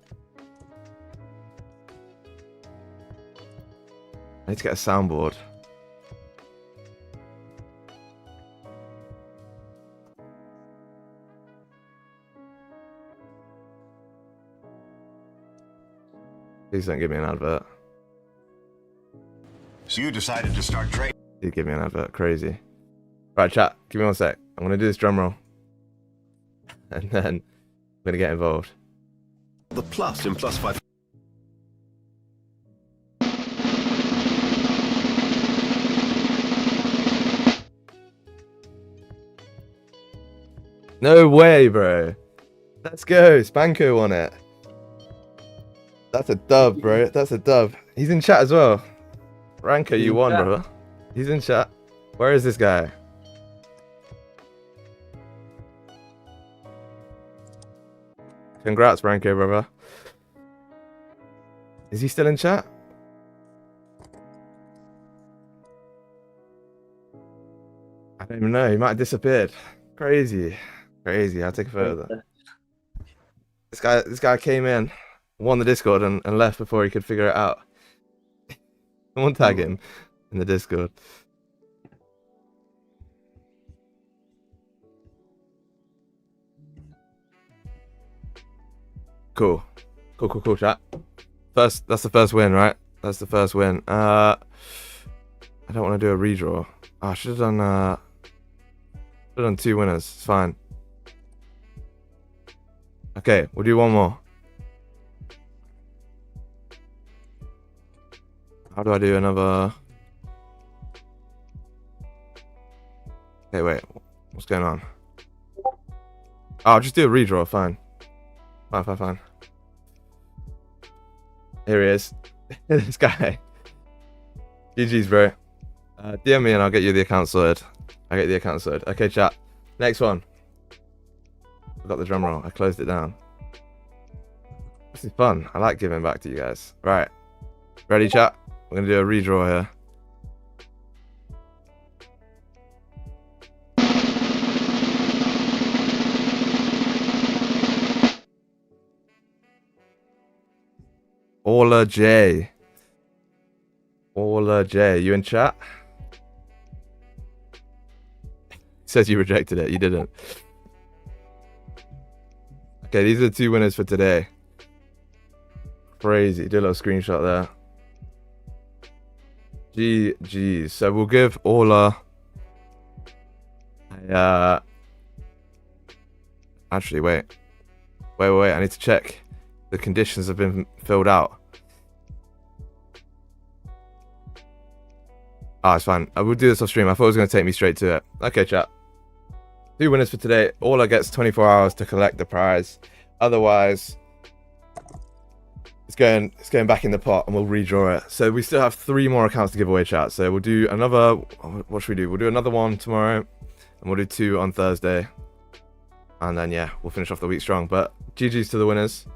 A: I need to get a soundboard. Please don't give me an advert.
C: So you decided to start trading.
A: Please give me an advert. Crazy. Right, chat. Give me 1 sec. I'm going to do this drum roll. And then I'm going to get involved.
C: The plus in +5.
A: No way, bro. Let's go. Spanko won it. That's a dub, bro. That's a dub. He's in chat as well. Ranko,
B: He's
A: you
B: in
A: won,
B: chat.
A: brother. He's in chat. Where is this guy? Congrats, Ranko, brother. Is he still in chat? I don't even know. He might have disappeared. Crazy. Crazy. I'll take a photo of that. This guy came in, won the Discord, and left before he could figure it out. Someone tag him in the Discord. Cool. Cool, chat. That's the first win, right? That's the first win. I don't want to do a redraw. Oh, I should have done 2 winners. It's fine. Okay, we'll do one more. How do I do another? Okay, wait. What's going on? Oh, I'll just do a redraw. Fine. Fine. Here he is. This guy. GG's, bro. DM me and I'll get you the account sorted. Okay, chat. Next one. I got the drum roll. I closed it down. This is fun. I like giving back to you guys. Right. Ready, chat? We're going to do a redraw here. Orla J. You in chat? Says you rejected it. You didn't. Okay, these are the 2 winners for today. Crazy. Do a little screenshot there. GG. So we'll give Orla actually, wait. I need to check. The conditions have been filled out. Ah, it's fine. I will do this off stream. I thought it was going to take me straight to it. Okay, chat. 2 winners for today. Orla gets 24 hours to collect the prize. Otherwise, it's going back in the pot and we'll redraw it. So we still have 3 more accounts to give away, chat. So we'll do another. What should we do? We'll do another one tomorrow, and we'll do 2 on Thursday. And then yeah, we'll finish off the week strong. But GG's to the winners.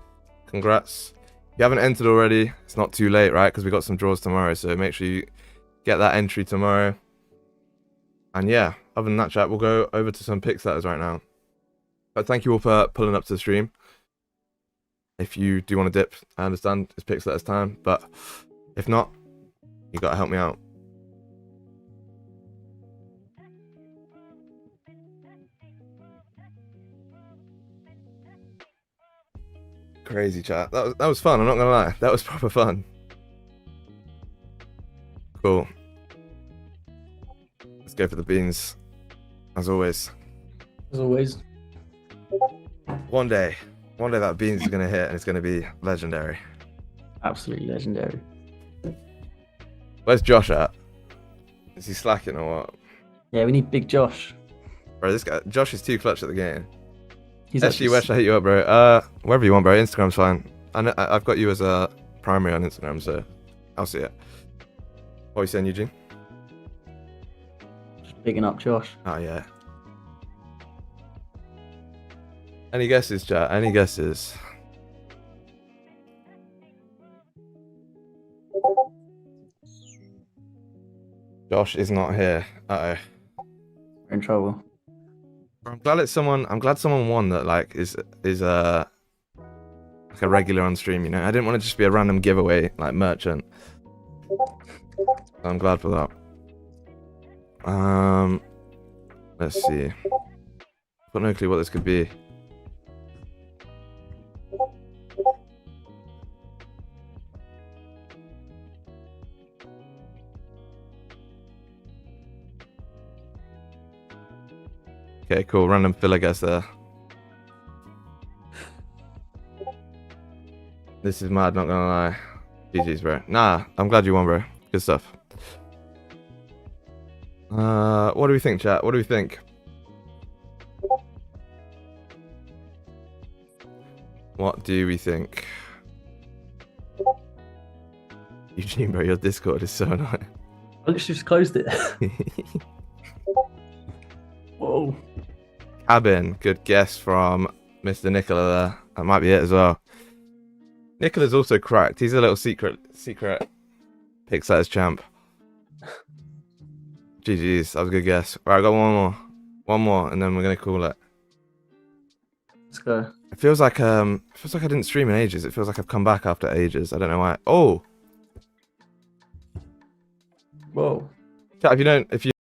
A: Congrats. If you haven't entered already, it's not too late, right? Because we got some draws tomorrow. So make sure you get that entry tomorrow. And yeah, other than that, chat, we'll go over to some pick setters right now. But thank you all for pulling up to the stream. If you do want to dip, I understand it's pick setters time. But if not, you got to help me out. Crazy, chat. That was fun, I'm not going to lie. That was proper fun. Cool. Let's go for the beans. As always. One day that beans is going to hit and it's going to be legendary.
B: Absolutely legendary.
A: Where's Josh at? Is he slacking or what?
B: Yeah, we need Big Josh.
A: Bro, this guy, Josh is too clutch at the game.
B: He's
A: SG Wesh, I hit you up, bro. Wherever you want, bro. Instagram's fine. I've got you as a primary on Instagram, so I'll see it. What are you saying, Eugene?
B: Just bigging up Josh.
A: Oh, yeah. Any guesses, chat? Any guesses? Josh is not here. Uh-oh.
B: We're in trouble.
A: I'm glad someone won that like is like a regular on stream, you know. I didn't want to just be a random giveaway like merchant. So I'm glad for that. Let's see. I've got no clue what this could be. Okay, cool. Random fill, I guess, there. This is mad, not gonna lie. GG's, bro. Nah, I'm glad you won, bro. Good stuff. What do we think, chat? What do we think? What do we think? Eugene, bro, your Discord is so annoying.
B: I literally just closed it. Whoa.
A: Cabin, good guess from Mr. Nicola there. That might be it as well. Nicola's also cracked. He's a little secret picks at his champ. GG's, that was a good guess. Right, I got one more. One more, and then we're gonna call it.
B: Let's go.
A: It feels like I didn't stream in ages. It feels like I've come back after ages. I don't know why. Oh!
B: Whoa.
A: Chat, if you